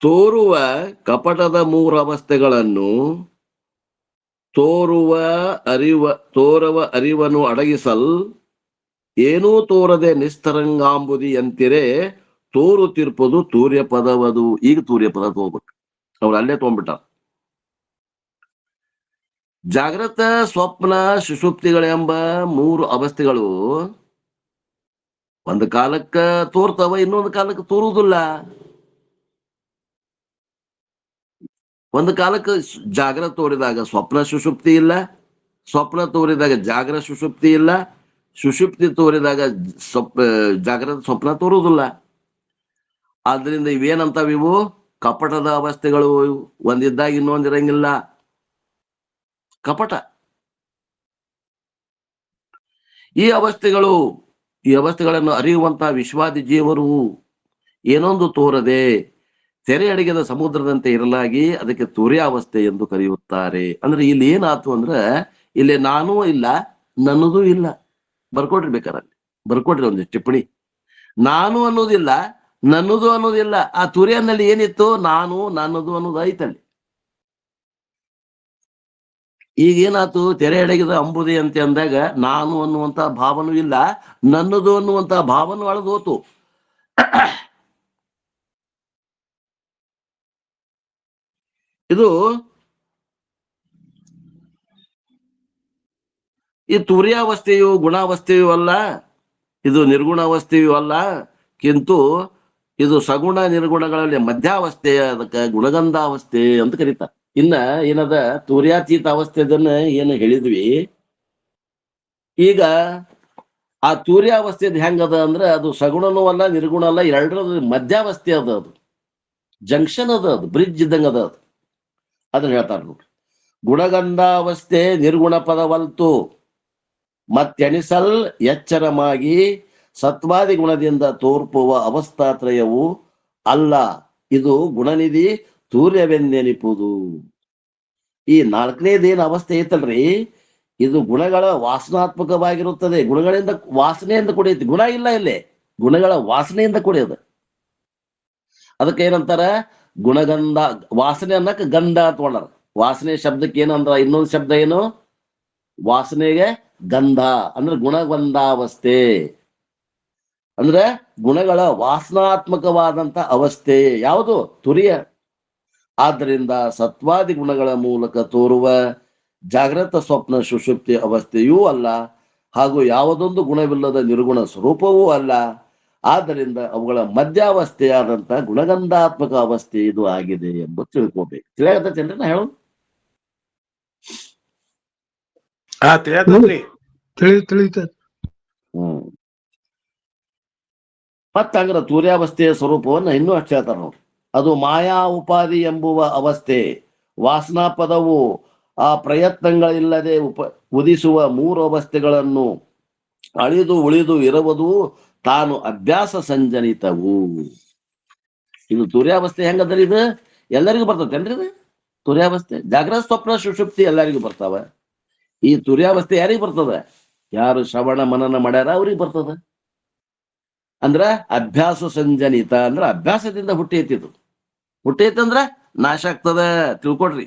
ತೋರುವ ಕಪಟದ ಮೂರು ಅವಸ್ಥೆಗಳನ್ನು ತೋರುವ ಅರಿವನ್ನು ಅಡಗಿಸಲ್ ಏನೂ ತೋರದೆ ನಿಸ್ತರಂಗಾಂಬುದಿ ಅಂತಿರೆ ತೋರುತ್ತಿರ್ಪದು ತೂರ್ಯ ಪದವದು. ಈಗ ತೂರ್ಯ ಪದ ತಗೋಬೇಕು, ಅವ್ರು ಅಲ್ಲೇ ತಗೊಂಡ್ಬಿಟ್ಟ. ಜಾಗ್ರತ ಸ್ವಪ್ನ ಸುಷುಪ್ತಿಗಳೆಂಬ ಮೂರು ಅವಸ್ಥೆಗಳು ಒಂದು ಕಾಲಕ್ಕ ತೋರ್ತವ, ಇನ್ನೊಂದು ಕಾಲಕ್ಕೆ ತೋರುವುದಿಲ್ಲ. ಒಂದು ಕಾಲಕ್ಕೆ ಜಾಗ್ರತ ತೋರಿದಾಗ ಸ್ವಪ್ನ ಸುಷುಪ್ತಿ ಇಲ್ಲ, ಸ್ವಪ್ನ ತೋರಿದಾಗ ಜಾಗ್ರ ಸುಷುಪ್ತಿ ಇಲ್ಲ, ಸುಷುಪ್ತಿ ತೋರಿದಾಗ ಜಾಗ್ರತ ಸ್ವಪ್ನ ತೋರುವುದಿಲ್ಲ. ಆದ್ರಿಂದ ಇವೇನಂತಾವ, ಇವು ಕಪಟದ ಅವಸ್ಥೆಗಳು. ಒಂದಿದ್ದಾಗ ಇನ್ನೊಂದಿರಂಗಿಲ್ಲ, ಕಪಟ. ಈ ಅವಸ್ಥೆಗಳನ್ನು ಅರಿಯುವಂತ ವಿಶ್ವಾದಿ ಜೀವರು ಏನೊಂದು ತೋರದೆ ತೆರೆ ಅಡಗಿದ ಸಮುದ್ರದಂತೆ ಇರಲಾಗಿ ಅದಕ್ಕೆ ತುರ್ಯಾವಸ್ಥೆ ಎಂದು ಕರೆಯುತ್ತಾರೆ. ಅಂದ್ರೆ ಇಲ್ಲಿ ಏನಾಯ್ತು ಅಂದ್ರೆ, ಇಲ್ಲಿ ನಾನೂ ಇಲ್ಲ, ನನ್ನದೂ ಇಲ್ಲ. ಬರ್ಕೊಡ್ರಿ, ಬೇಕಾರಲ್ಲಿ ಬರ್ಕೊಡ್ರಿ ಒಂದು ಟಿಪ್ಪಣಿ. ನಾನು ಅನ್ನೋದಿಲ್ಲ, ನನ್ನದು ಅನ್ನೋದಿಲ್ಲ. ಆ ತುರ್ಯನಲ್ಲಿ ಏನಿತ್ತು, ನಾನು ನನ್ನದು ಅನ್ನೋದು ಐತಲ್ಲಿ. ಈಗ ಏನಾಯ್ತು, ತೆರೆ ಅಡಗಿದ ಅಂಬುದಿ ಅಂತ ಅಂದಾಗ ನಾನು ಅನ್ನುವಂತ ಭಾವನೂ ಇಲ್ಲ, ನನ್ನದು ಅನ್ನುವಂತ ಭಾವನೂ ಅಳದು ಹೋತು. ಇದು ಈ ತುರ್ಯಾವಸ್ಥೆಯು ಗುಣಾವಸ್ಥೆಯು ಅಲ್ಲ, ಇದು ನಿರ್ಗುಣ ಅವಸ್ಥೆಯೂ ಅಲ್ಲ, ಕಿಂತು ಇದು ಸಗುಣ ನಿರ್ಗುಣಗಳಲ್ಲಿ ಮಧ್ಯಾವಸ್ಥೆ, ಅದಕ್ಕೆ ಗುಣಗಂಧಾವಸ್ಥೆ ಅಂತ ಕರೀತಾರೆ. ಇನ್ನ ಏನದ ತುರ್ಯಾತೀತ ಅವಸ್ಥೆ ಅದನ್ನ ಏನು ಹೇಳಿದ್ವಿ, ಈಗ ಆ ತುರ್ಯಾವಸ್ಥೆದ ಹೆಂಗದ ಅಂದ್ರೆ ಅದು ಸಗುಣನೂ ಅಲ್ಲ ನಿರ್ಗುಣ ಅಲ್ಲ, ಎರಡರ ಮಧ್ಯಾವಸ್ಥೆ ಅದ, ಅದು ಜಂಕ್ಷನ್ ಅದ, ಅದು ಬ್ರಿಡ್ಜ್ ಇದ್ದಂಗ ಅದ, ಅದನ್ನ ಹೇಳ್ತಾರ ನೋಡ್ರಿ. ಗುಣಗಂಧಾವಸ್ಥೆ ನಿರ್ಗುಣ ಪದವಲ್ತು ಮತ್ತೆಣಿಸಲ್ ಎಚ್ಚರಮಾಗಿ ಸತ್ವಾದಿ ಗುಣದಿಂದ ತೋರ್ಪುವ ಅವಸ್ಥಾತ್ರಯವು ಅಲ್ಲ, ಇದು ಗುಣನಿಧಿ ತೂರ್ಯವೆಂದೆನಿಪುದು. ಈ ನಾಲ್ಕನೇದೇನು ಅವಸ್ಥೆ ಐತಲ್ರಿ, ಇದು ಗುಣಗಳ ವಾಸನಾತ್ಮಕವಾಗಿರುತ್ತದೆ. ಗುಣಗಳಿಂದ ವಾಸನೆಯಿಂದ ಕೂಡೈತಿ, ಗುಣ ಇಲ್ಲ ಇಲ್ಲಿ, ಗುಣಗಳ ವಾಸನೆಯಿಂದ ಕೂಡಿಯದ. ಅದಕ್ಕೆ ಏನಂತಾರ, ಗುಣಗಂಧ. ವಾಸನೆ ಅನ್ನಕ್ ಗಂಧ ಅಂತ ಮಾಡ್ಯಾರ. ವಾಸನೆ ಶಬ್ದಕ್ಕೆ ಏನಂದ್ರ ಇನ್ನೊಂದು ಶಬ್ದ ಏನು, ವಾಸನೆಗೆ ಗಂಧ ಅಂದ್ರೆ ಗುಣಗಂಧಾವಸ್ಥೆ, ಅಂದ್ರೆ ಗುಣಗಳ ವಾಸನಾತ್ಮಕವಾದಂತ ಅವಸ್ಥೆ ಯಾವುದು, ತುರಿಯ. ಆದ್ದರಿಂದ ಸತ್ವಾದಿ ಗುಣಗಳ ಮೂಲಕ ತೋರುವ ಜಾಗೃತ ಸ್ವಪ್ನ ಸುಷುಪ್ತಿ ಅವಸ್ಥೆಯೂ ಅಲ್ಲ, ಹಾಗೂ ಯಾವುದೊಂದು ಗುಣವಿಲ್ಲದ ನಿರ್ಗುಣ ಸ್ವರೂಪವೂ ಅಲ್ಲ. ಆದ್ದರಿಂದ ಅವುಗಳ ಮಧ್ಯಾವಸ್ಥೆಯಾದಂತ ಗುಣಗಂಧಾತ್ಮಕ ಅವಸ್ಥೆ ಇದು ಆಗಿದೆ ಎಂಬುದು ತಿಳ್ಕೋಬೇಕು. ತಿಳಿಯಾಗತ್ತೇನ್ರಿ ನಾ ಹೇಳೋದು? ತಿಳಿಯತ್ರಿ. ತಿಳಿತ. ಮತ್ತ ಹಂಗ್ರ ತೂರ್ಯಾವಸ್ಥೆಯ ಸ್ವರೂಪವನ್ನ ಇನ್ನೂ ಅಷ್ಟು ಹೇಳ್ತಾರ ನೋಡ್ರಿ. ಅದು ಮಾಯಾ ಉಪಾಧಿ ಎಂಬುವ ಅವಸ್ಥೆ. ವಾಸನಾ ಪದವು ಆ ಪ್ರಯತ್ನಗಳಿಲ್ಲದೆ ಉದಿಸುವ ಮೂರು ಅವಸ್ಥೆಗಳನ್ನು ಅಳಿದು ಉಳಿದು ಇರುವುದು ತಾನು ಅಭ್ಯಾಸ ಸಂಜನಿತವು. ಇದು ತುರ್ಯಾವಸ್ಥೆ ಹೆಂಗದ್ರಿ, ಇದು ಎಲ್ಲರಿಗೂ ಬರ್ತೈತೇನ್ರಿ? ಇದು ತುರ್ಯಾವಸ್ಥೆ, ಜಾಗ್ರತ ಸ್ವಪ್ನ ಸುಷುಪ್ತಿ ಎಲ್ಲರಿಗೂ ಬರ್ತಾವ. ಈ ತುರ್ಯಾವಸ್ಥೆ ಯಾರಿಗ್ ಬರ್ತದ? ಯಾರು ಶ್ರವಣ ಮನನ ಮಾಡ್ಯಾರ ಅವ್ರಿಗೆ ಬರ್ತದ. ಅಂದ್ರ ಅಭ್ಯಾಸ ಸಂಜನಿತ, ಅಂದ್ರ ಅಭ್ಯಾಸದಿಂದ ಹುಟ್ಟೈತಿದು. ಹುಟ್ಟೈತಂದ್ರ ನಾಶ ಆಗ್ತದ ತಿಳ್ಕೊಡ್ರಿ.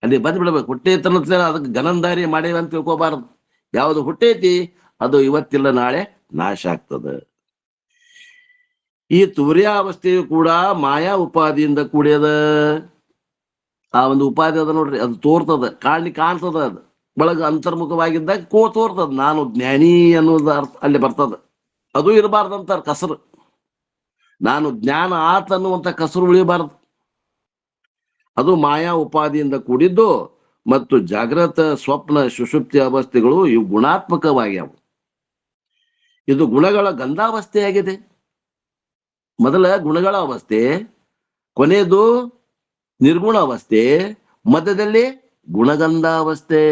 ಅಲ್ಲಿ ಬಂದ್ಬಿಡ್ಬೇಕು. ಹುಟ್ಟೈತ ಅದಕ್ಕೆ ಗನಂದಾರಿ ಮಾಡೇವ ಅಂತ ತಿಳ್ಕೊಬಾರದು. ಯಾವುದು ಹುಟ್ಟೈತಿ ಅದು ಇವತ್ತಿಲ್ಲ ನಾಳೆ ನಾಶ ಆಗ್ತದ. ಈ ತುರ್ಯಾವಸ್ಥೆಯು ಕೂಡ ಮಾಯಾ ಉಪಾದಿಯಿಂದ ಕೂಡ್ಯದ. ಆ ಒಂದು ಉಪಾಧಿ ಅದ ನೋಡ್ರಿ, ಅದು ತೋರ್ತದ, ಕಾಣ್ತದ. ಅದು ಒಳಗ ಅಂತರ್ಮುಖವಾಗಿದ್ದಾಗ ತೋರ್ತದ. ನಾನು ಜ್ಞಾನಿ ಅನ್ನೋದು ಅರ್ಥ ಅಲ್ಲಿ ಬರ್ತದ. ಅದು ಇರಬಾರ್ದಂತಾರ ಕಸರು. ನಾನು ಜ್ಞಾನ ಆತ ಅನ್ನುವಂತ ಕಸರು ಉಳಿಯಬಾರದು. ಅದು ಮಾಯಾ ಉಪಾದಿಯಿಂದ ಕೂಡಿದ್ದು. ಮತ್ತು ಜಾಗೃತ ಸ್ವಪ್ನ ಸುಷುಪ್ತಿ ಅವಸ್ಥೆಗಳು ಇವು ಗುಣಾತ್ಮಕವಾಗ್ಯಾವು. ಇದು ಗುಣಗಳ ಗಂಧಾವಸ್ಥೆಯಾಗಿದೆ. ಮೊದಲ ಗುಣಗಳ ಅವಸ್ಥೆ, ಕೊನೆಯದು ನಿರ್ಗುಣ ಅವಸ್ಥೆ, ಮಧ್ಯದಲ್ಲಿ ಗುಣಗಂಧಾವಸ್ಥೆ.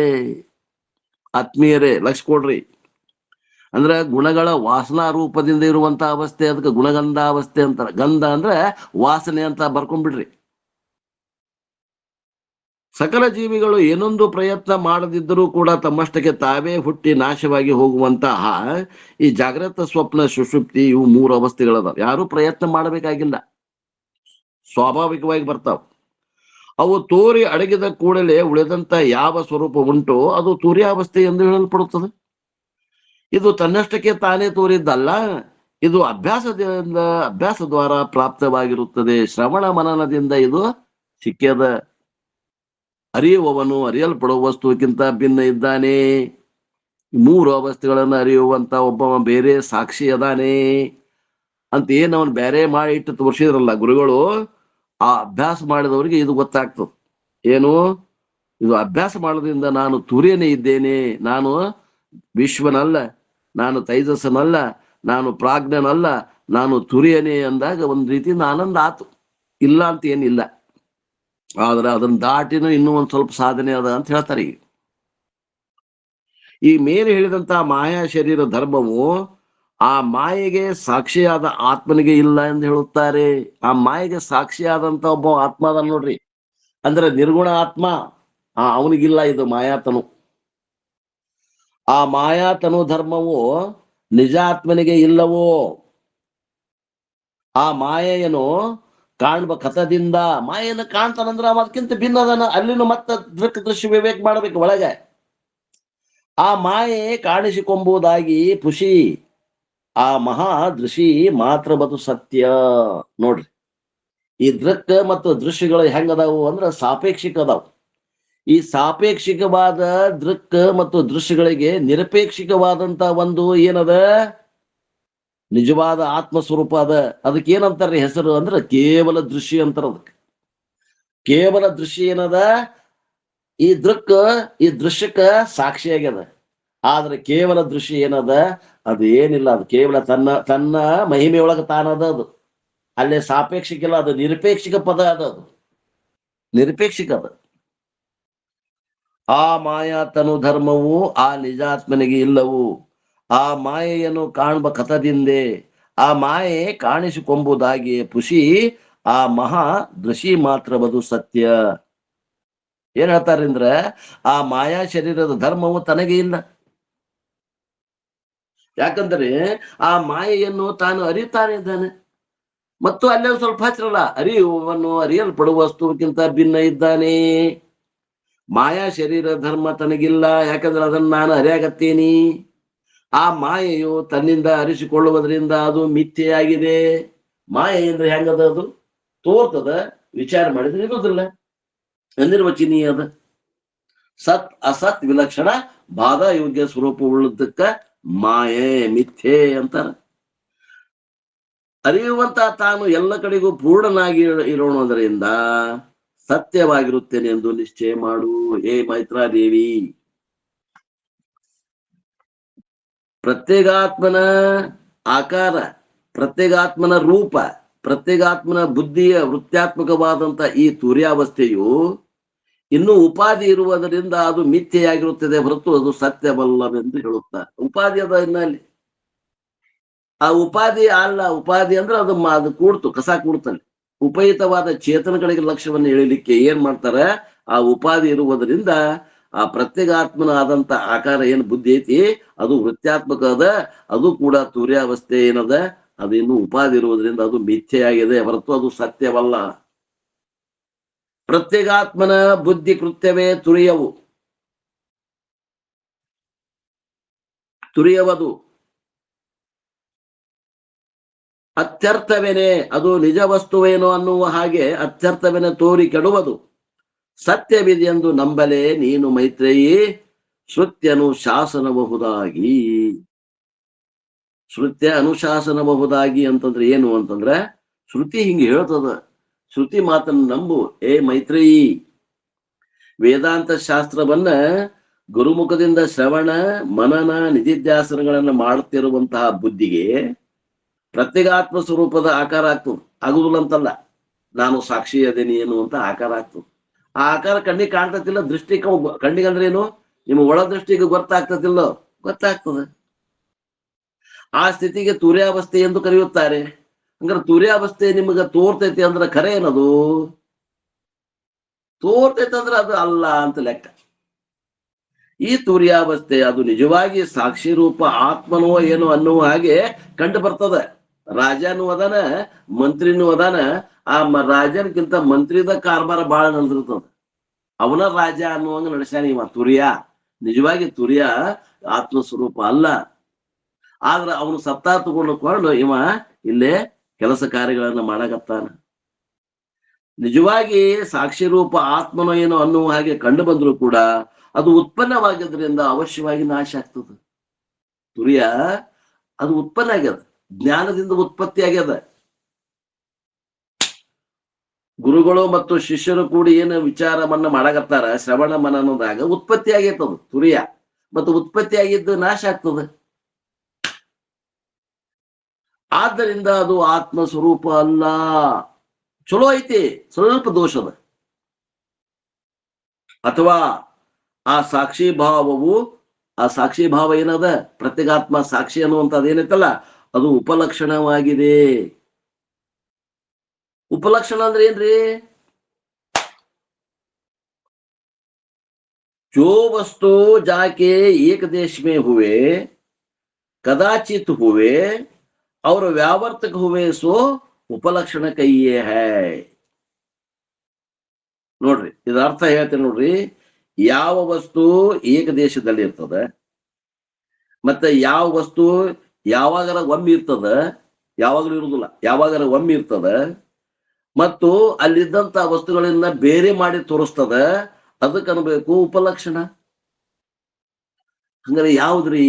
ಆತ್ಮೀಯರೇ ಲಕ್ಷ ಕೊಡ್ರಿ. ಅಂದ್ರ ಗುಣಗಳ ವಾಸನಾ ರೂಪದಿಂದ ಇರುವಂತ ಅವಸ್ಥೆ, ಅದಕ್ಕೆ ಗುಣಗಂಧಾವಸ್ಥೆ ಅಂತಾರ. ಗಂಧ ಅಂದ್ರೆ ವಾಸನೆ ಅಂತ ಬರ್ಕೊಂಡ್ಬಿಡ್ರಿ. ಸಕಲ ಜೀವಿಗಳು ಏನೊಂದು ಪ್ರಯತ್ನ ಮಾಡದಿದ್ದರೂ ಕೂಡ ತಮ್ಮಷ್ಟಕ್ಕೆ ತಾವೇ ಹುಟ್ಟಿ ನಾಶವಾಗಿ ಹೋಗುವಂತಹ ಈ ಜಾಗೃತ ಸ್ವಪ್ನ ಸುಷುಪ್ತಿ ಇವು ಮೂರು ಅವಸ್ಥೆಗಳದಾವ. ಯಾರು ಪ್ರಯತ್ನ ಮಾಡಬೇಕಾಗಿಲ್ಲ, ಸ್ವಾಭಾವಿಕವಾಗಿ ಬರ್ತಾವ. ಅವು ತೋರಿ ಅಡಗಿದ ಕೂಡಲೇ ಉಳಿದಂತ ಯಾವ ಸ್ವರೂಪ ಉಂಟೋ ಅದು ತುರ್ಯಾವಸ್ಥೆ ಎಂದು ಹೇಳಲ್ಪಡುತ್ತದೆ. ಇದು ತನ್ನಷ್ಟಕ್ಕೆ ತಾನೇ ತೋರಿದ್ದಲ್ಲ, ಇದು ಅಭ್ಯಾಸ ದ್ವಾರ ಪ್ರಾಪ್ತವಾಗಿರುತ್ತದೆ. ಶ್ರವಣ ಮನನದಿಂದ ಇದು ಸಿಕ್ಕ್ಯದ. ಅರಿಯುವವನು ಅರಿಯಲ್ಪಡುವ ವಸ್ತುವಿಗಿಂತ ಭಿನ್ನ ಇದ್ದಾನೆ. ಮೂರು ಅವಸ್ಥೆಗಳನ್ನು ಅರಿಯುವಂತ ಒಬ್ಬ ಬೇರೆ ಸಾಕ್ಷಿ ಅದಾನೆ ಅಂತ ಏನ್ ಅವನು ಬೇರೆ ಮಾಡಿ ಇಟ್ಟು ತೋರಿಸಿದ್ರಲ್ಲ ಗುರುಗಳು, ಆ ಅಭ್ಯಾಸ ಮಾಡಿದವರಿಗೆ ಇದು ಗೊತ್ತಾಗ್ತದೆ. ಏನು, ಇದು ಅಭ್ಯಾಸ ಮಾಡೋದ್ರಿಂದ ನಾನು ತುರ್ಯನೇ ಇದ್ದೇನೆ, ನಾನು ವಿಶ್ವನಲ್ಲ, ನಾನು ತೈಜಸ್ಸನಲ್ಲ, ನಾನು ಪ್ರಾಜ್ಞನಲ್ಲ, ನಾನು ತುರ್ಯನೇ ಅಂದಾಗ ಒಂದ್ ರೀತಿಯಿಂದ ಆನಂದ ಆತು. ಇಲ್ಲ ಅಂತ ಏನಿಲ್ಲ, ಆದ್ರೆ ಅದನ್ನ ದಾಟಿನೂ ಇನ್ನೂ ಒಂದ್ ಸ್ವಲ್ಪ ಸಾಧನೆ ಅದ ಅಂತ ಹೇಳ್ತಾರೆ. ಈ ಮೇಲೆ ಹೇಳಿದಂತ ಮಾಯಾ ಶರೀರ ಧರ್ಮವು ಆ ಮಾಯೆಗೆ ಸಾಕ್ಷಿಯಾದ ಆತ್ಮನಿಗೆ ಇಲ್ಲ ಎಂದು ಹೇಳುತ್ತಾರೆ. ಆ ಮಾಯೆಗೆ ಸಾಕ್ಷಿಯಾದಂತ ಒಬ್ಬ ಆತ್ಮ ಅದ ನೋಡ್ರಿ, ಅಂದ್ರೆ ನಿರ್ಗುಣ ಆತ್ಮ, ಅವನಿಗಿಲ್ಲ ಇದು ಮಾಯಾತನು. ಆ ಮಾಯಾತನು ಧರ್ಮವು ನಿಜಾತ್ಮನಿಗೆ ಇಲ್ಲವೋ? ಆ ಮಾಯೆಯನ್ನು ಕಾಣ್ಬ ಕಥದಿಂದ ಮಾಯೆಯನ್ನು ಕಾಣ್ತಾನಂದ್ರ ಅದಕ್ಕಿಂತ ಭಿನ್ನ ಅದನ್ನ ಅಲ್ಲಿನೂ ಮತ್ತ ದೃಶ್ಯ ವಿವೇಕ ಮಾಡ್ಬೇಕು ಒಳಗೆ. ಆ ಮಾಯೆ ಕಾಣಿಸಿಕೊಂಬುದಾಗಿ ಪುಷಿ ಆ ಮಹಾ ದೃಶಿ ಮಾತ್ರ ಬದು ಸತ್ಯ. ನೋಡ್ರಿ, ಈ ದೃಕ್ ಮತ್ತು ದೃಶ್ಯಗಳು ಹೆಂಗದಾವು ಅಂದ್ರ ಸಾಪೇಕ್ಷಿಕ ಅದಾವು. ಈ ಸಾಪೇಕ್ಷಿಕವಾದ ದೃಕ್ ಮತ್ತು ದೃಶ್ಯಗಳಿಗೆ ನಿರಪೇಕ್ಷಿಕವಾದಂತ ಒಂದು ಏನದ ನಿಜವಾದ ಆತ್ಮ ಸ್ವರೂಪ ಅದ. ಅದಕ್ಕೆ ಏನಂತಾರ್ರಿ ಹೆಸರು ಅಂದ್ರೆ ಕೇವಲ ದೃಶ್ಯ ಅಂತಾರ. ಅದಕ್ಕೆ ಕೇವಲ ದೃಶ್ಯ ಏನದ, ಈ ಈ ದೃಶ್ಯಕ್ಕ ಸಾಕ್ಷಿ ಆಗ್ಯದ. ಆದ್ರೆ ಕೇವಲ ದೃಶ್ಯ ಏನದ, ಅದು ಏನಿಲ್ಲ. ಅದು ಕೇವಲ ತನ್ನ ತನ್ನ ಮಹಿಮೆಯೊಳಗ ತಾನದ. ಅದು ಅಲ್ಲೇ ಸಾಪೇಕ್ಷಿಕಿಲ್ಲ, ಅದು ನಿರಪೇಕ್ಷಿಕ ಪದ ಅದ. ಅದು ನಿರಪೇಕ್ಷಿಕ ಅದ. ಆ ಮಾಯಾ ತನು ಧರ್ಮವು ಆ ನಿಜಾತ್ಮನಿಗೆ ಇಲ್ಲವು. ಆ ಮಾಯೆಯನ್ನು ಕಾಣುವ ಕಥದಿಂದೆ ಆ ಮಾಯೆ ಕಾಣಿಸಿಕೊಂಬುದಾಗಿ ಪುಷಿ ಆ ಮಹಾ ದೃಶಿ ಮಾತ್ರವದು ಸತ್ಯ. ಏನ್ ಹೇಳ್ತಾರಂದ್ರ, ಆ ಮಾಯಾ ಶರೀರದ ಧರ್ಮವು ತನಗೆ ಇಲ್ಲ. ಯಾಕಂದ್ರೆ ಆ ಮಾಯೆಯನ್ನು ತಾನು ಅರಿತಾನೆ ಇದ್ದಾನೆ. ಮತ್ತು ಅಲ್ಲೇ ಸ್ವಲ್ಪ ಹಚ್ಚಿರಲ್ಲ, ಅರಿಯುವವನು ಅರಿಯಲ್ಪಡುವ ವಸ್ತುವಿಗಿಂತ ಭಿನ್ನ ಇದ್ದಾನೆ. ಮಾಯಾ ಶರೀರ ಧರ್ಮ ತನಗಿಲ್ಲ, ಯಾಕಂದ್ರೆ ಅದನ್ನ ನಾನು ಅರಿಯಾಗತ್ತೇನಿ. ಆ ಮಾಯೆಯು ತನ್ನಿಂದ ಅರಿಸಿಕೊಳ್ಳುವುದರಿಂದ ಅದು ಮಿಥ್ಯೆಯಾಗಿದೆ. ಮಾಯೆ ಅಂದ್ರೆ ಹೆಂಗದ, ಅದು ತೋರ್ತದ, ವಿಚಾರ ಮಾಡಿದ್ರೆ ಇರುವುದಿಲ್ಲ, ಅನಿರ್ವಚನೀಯ ಅದ. ಸತ್ ಅಸತ್ ವಿಲಕ್ಷಣ ಬಾಧ ಯೋಗ್ಯ ಸ್ವರೂಪ ಉಳ್ಳದಕ್ಕ ಮಾಯೆ ಮಿಥ್ಯೆ ಅಂತಾರ. ಅರಿಯುವಂತ ತಾನು ಎಲ್ಲ ಕಡೆಗೂ ಪೂರ್ಣನಾಗಿ ಇರೋಣದರಿಂದ ಸತ್ಯವಾಗಿರುತ್ತೇನೆ ಎಂದು ನಿಶ್ಚಯ ಮಾಡು ಹೇ ಮೈತ್ರಾದೇವಿ. ಪ್ರತ್ಯೇಗಾತ್ಮನ ಆಕಾರ, ಪ್ರತ್ಯೇಗಾತ್ಮನ ರೂಪ, ಪ್ರತ್ಯೇಗಾತ್ಮನ ಬುದ್ಧಿಯ ವೃತ್ತಾತ್ಮಕವಾದಂತ ಈ ತುರ್ಯಾವಸ್ಥೆಯು ಇನ್ನು ಉಪಾಧಿ ಇರುವುದರಿಂದ ಅದು ಮಿಥ್ಯೆಯಾಗಿರುತ್ತದೆ ಹೊರತು ಅದು ಸತ್ಯವಲ್ಲವೆಂದು ಹೇಳುತ್ತಾರೆ. ಉಪಾಧಿ ಅದ ಇನ್ನಲ್ಲಿ. ಆ ಉಪಾಧಿ ಅಲ್ಲ. ಉಪಾಧಿ ಅಂದ್ರೆ ಅದು ಕೂಡ್ತು, ಕಸ ಕೂಡ್ತಾನೆ. ಉಪಯುಕ್ತವಾದ ಚೇತನಗಳಿಗೆ ಲಕ್ಷ್ಯವನ್ನು ಎಳಿಲಿಕ್ಕೆ ಏನ್ ಮಾಡ್ತಾರೆ, ಆ ಉಪಾಧಿ ಇರುವುದರಿಂದ ಆ ಪ್ರತ್ಯೇಗಾತ್ಮನ ಆದಂತ ಆಕಾರ ಏನು ಬುದ್ಧಿ ಐತಿ ಅದು ವೃತ್ತಾತ್ಮಕ ಅದ. ಅದು ಕೂಡ ತುರ್ಯಾವಸ್ಥೆ ಏನದ, ಅದು ಇನ್ನು ಉಪಾಧಿ ಇರುವುದರಿಂದ ಅದು ಮಿಥ್ಯೆಯಾಗಿದೆ ಹೊರತು ಅದು ಸತ್ಯವಲ್ಲ. ಪ್ರತ್ಯೇಗಾತ್ಮನ ಬುದ್ಧಿ ಕೃತ್ಯವೇ ತುರಿಯವದು ಅತ್ಯರ್ಥವೇನೆ. ಅದು ನಿಜ ವಸ್ತುವೇನೋ ಅನ್ನುವ ಹಾಗೆ ಅತ್ಯರ್ಥವೇನೆ ತೋರಿ ಕೆಡುವುದು. ಸತ್ಯವಿದೆಯೆಂದು ನಂಬಲೇ ನೀನು ಮೈತ್ರೇಯಿ ಶ್ರುತ್ಯ ಅನುಶಾಸನಬಹುದಾಗಿ. ಶ್ರುತ್ಯ ಅನುಶಾಸನಬಹುದಾಗಿ ಅಂತಂದ್ರೆ ಏನು ಅಂತಂದ್ರೆ, ಶ್ರುತಿ ಹಿಂಗೆ ಹೇಳ್ತದ. ಶ್ರುತಿ ಮಾತನ್ನು ನಂಬು ಏ ಮೈತ್ರೇಯಿ. ವೇದಾಂತ ಶಾಸ್ತ್ರವನ್ನ ಗುರುಮುಖದಿಂದ ಶ್ರವಣ ಮನನ ನಿಧಿಧ್ಯಾಸನಗಳನ್ನ ಮಾಡುತ್ತಿರುವಂತಹ ಬುದ್ಧಿಗೆ ಪ್ರತ್ಯೇಗಾತ್ಮ ಸ್ವರೂಪದ ಆಕಾರ ಆಗ್ತದೆ. ಆಗುದಿಲ್ಲ ಅಂತಲ್ಲ, ನಾನು ಸಾಕ್ಷಿ ಅದೇನಿ ಏನು ಅಂತ ಆಕಾರ ಆಗ್ತದೆ. ಆ ಆಕಾರ ಕಣ್ಣಿಗೆ ಕಾಣ್ತತಿಲ್ಲ, ದೃಷ್ಟಿ ಕಣ್ಣಿಗೆ ಅಂದ್ರೆ ಏನು, ನಿಮ್ಮ ಒಳ ದೃಷ್ಟಿಗೆ ಗೊತ್ತಾಗ್ತತಿಲ್ಲ, ಗೊತ್ತಾಗ್ತದೆ. ಆ ಸ್ಥಿತಿಗೆ ತುರ್ಯಾವಸ್ಥೆ ಎಂದು ಕರೆಯುತ್ತಾರೆ. ಹಂಗಾರೆ ತುರ್ಯಾವಸ್ಥೆ ನಿಮಗೆ ತೋರ್ತೈತಿ ಅಂದ್ರೆ ಖರೆ ಏನದು? ತೋರ್ತೈತೆ ಅಂದ್ರೆ ಅದು ಅಲ್ಲ ಅಂತ ಲೆಕ್ಕ. ಈ ತುರ್ಯಾವಸ್ಥೆ ಅದು ನಿಜವಾಗಿ ಸಾಕ್ಷಿ ರೂಪ ಆತ್ಮನೋ ಏನೋ ಅನ್ನುವ ಹಾಗೆ ಕಂಡು ಬರ್ತದೆ. ರಾಜನೂ ಅದಾನ, ಮಂತ್ರಿನೂ ಅದಾನ. ಆ ರಾಜನ್ಕಿಂತ ಮಂತ್ರಿದ ಕಾರ್ಬಾರ ಬಹಳ ನಡೆದಿರ್ತದ. ಅವನ ರಾಜ ಅನ್ನುವಂಗ ನಡೆಸ್ಯಾನ ಇವ ತುರ್ಯ. ನಿಜವಾಗಿ ತುರ್ಯ ಆತ್ಮ ಸ್ವರೂಪ ಅಲ್ಲ. ಆದ್ರ ಅವನು ಸತ್ತ ತಗೊಂಡುಕೊಂಡು ಇವ ಇಲ್ಲೇ ಕೆಲಸ ಕಾರ್ಯಗಳನ್ನ ಮಾಡಕತ್ತಾನ. ನಿಜವಾಗಿ ಸಾಕ್ಷಿ ರೂಪ ಆತ್ಮನೋ ಏನೋ ಅನ್ನುವ ಹಾಗೆ ಕಂಡು ಬಂದ್ರು ಕೂಡ ಅದು ಉತ್ಪನ್ನವಾಗಿದ್ರಿಂದ ಅವಶ್ಯವಾಗಿ ನಾಶ ಆಗ್ತದೆ. ತುರ್ಯ ಅದು ಉತ್ಪನ್ನ ಆಗ್ಯದ, ಜ್ಞಾನದಿಂದ ಉತ್ಪತ್ತಿ ಆಗ್ಯದ. ಗುರುಗಳು ಮತ್ತು ಶಿಷ್ಯರು ಕೂಡಿ ಏನು ವಿಚಾರವನ್ನ ಮಾಡಕತ್ತಾರ ಶ್ರವಣ ಮನನದಾಗ ಉತ್ಪತ್ತಿ ಆಗೈತದು ತುರ್ಯ. ಮತ್ತು ಉತ್ಪತ್ತಿ ಆಗಿದ್ದು ನಾಶ ಆಗ್ತದೆ. ಆದ್ದರಿಂದ ಅದು ಆತ್ಮ ಸ್ವರೂಪ ಅಲ್ಲ. ಚಲೋ ಐತಿ, ಸ್ವಲ್ಪ ದೋಷದ. ಅಥವಾ ಆ ಸಾಕ್ಷಿ ಭಾವವು, ಆ ಸಾಕ್ಷಿ ಭಾವ ಏನದ, ಪ್ರತ್ಯೇಗಾತ್ಮ ಸಾಕ್ಷಿ ಅನ್ನುವಂಥದ್ದು ಏನೈತಲ್ಲ, ಅದು ಉಪಲಕ್ಷಣವಾಗಿದೆ. ಉಪಲಕ್ಷಣ ಅಂದ್ರೆ ಏನ್ರಿ? जो वस्तु जाके एक देश में हुए कदाचित हुए और व्यावर्तक हुए सो ಉಪಲಕ್ಷಣ ಕೈಯೇ ಹೈ. ನೋಡ್ರಿ, ಇದ ಅರ್ಥ ಹೇಳ್ತೇನೆ ನೋಡ್ರಿ. ಯಾವ ವಸ್ತು ಏಕ ದೇಶದಲ್ಲಿ ಇರ್ತದ, ಮತ್ತೆ ಯಾವ ವಸ್ತು ಯಾವಾಗರ ಒಮ್ಮೆ ಇರ್ತದ, ಯಾವಾಗಲೂ ಇರುದಿಲ್ಲ, ಯಾವಾಗರ ಒಮ್ಮೆ ಇರ್ತದ, ಮತ್ತು ಅಲ್ಲಿದ್ದಂತ ವಸ್ತುಗಳನ್ನ ಬೇರೆ ಮಾಡಿ ತೋರಿಸ್ತದ, ಅದಕ್ಕೆ ಅನ್ಬೇಕು ಉಪಲಕ್ಷಣ. ಹಂಗಾರೆ ಯಾವ್ದ್ರಿ?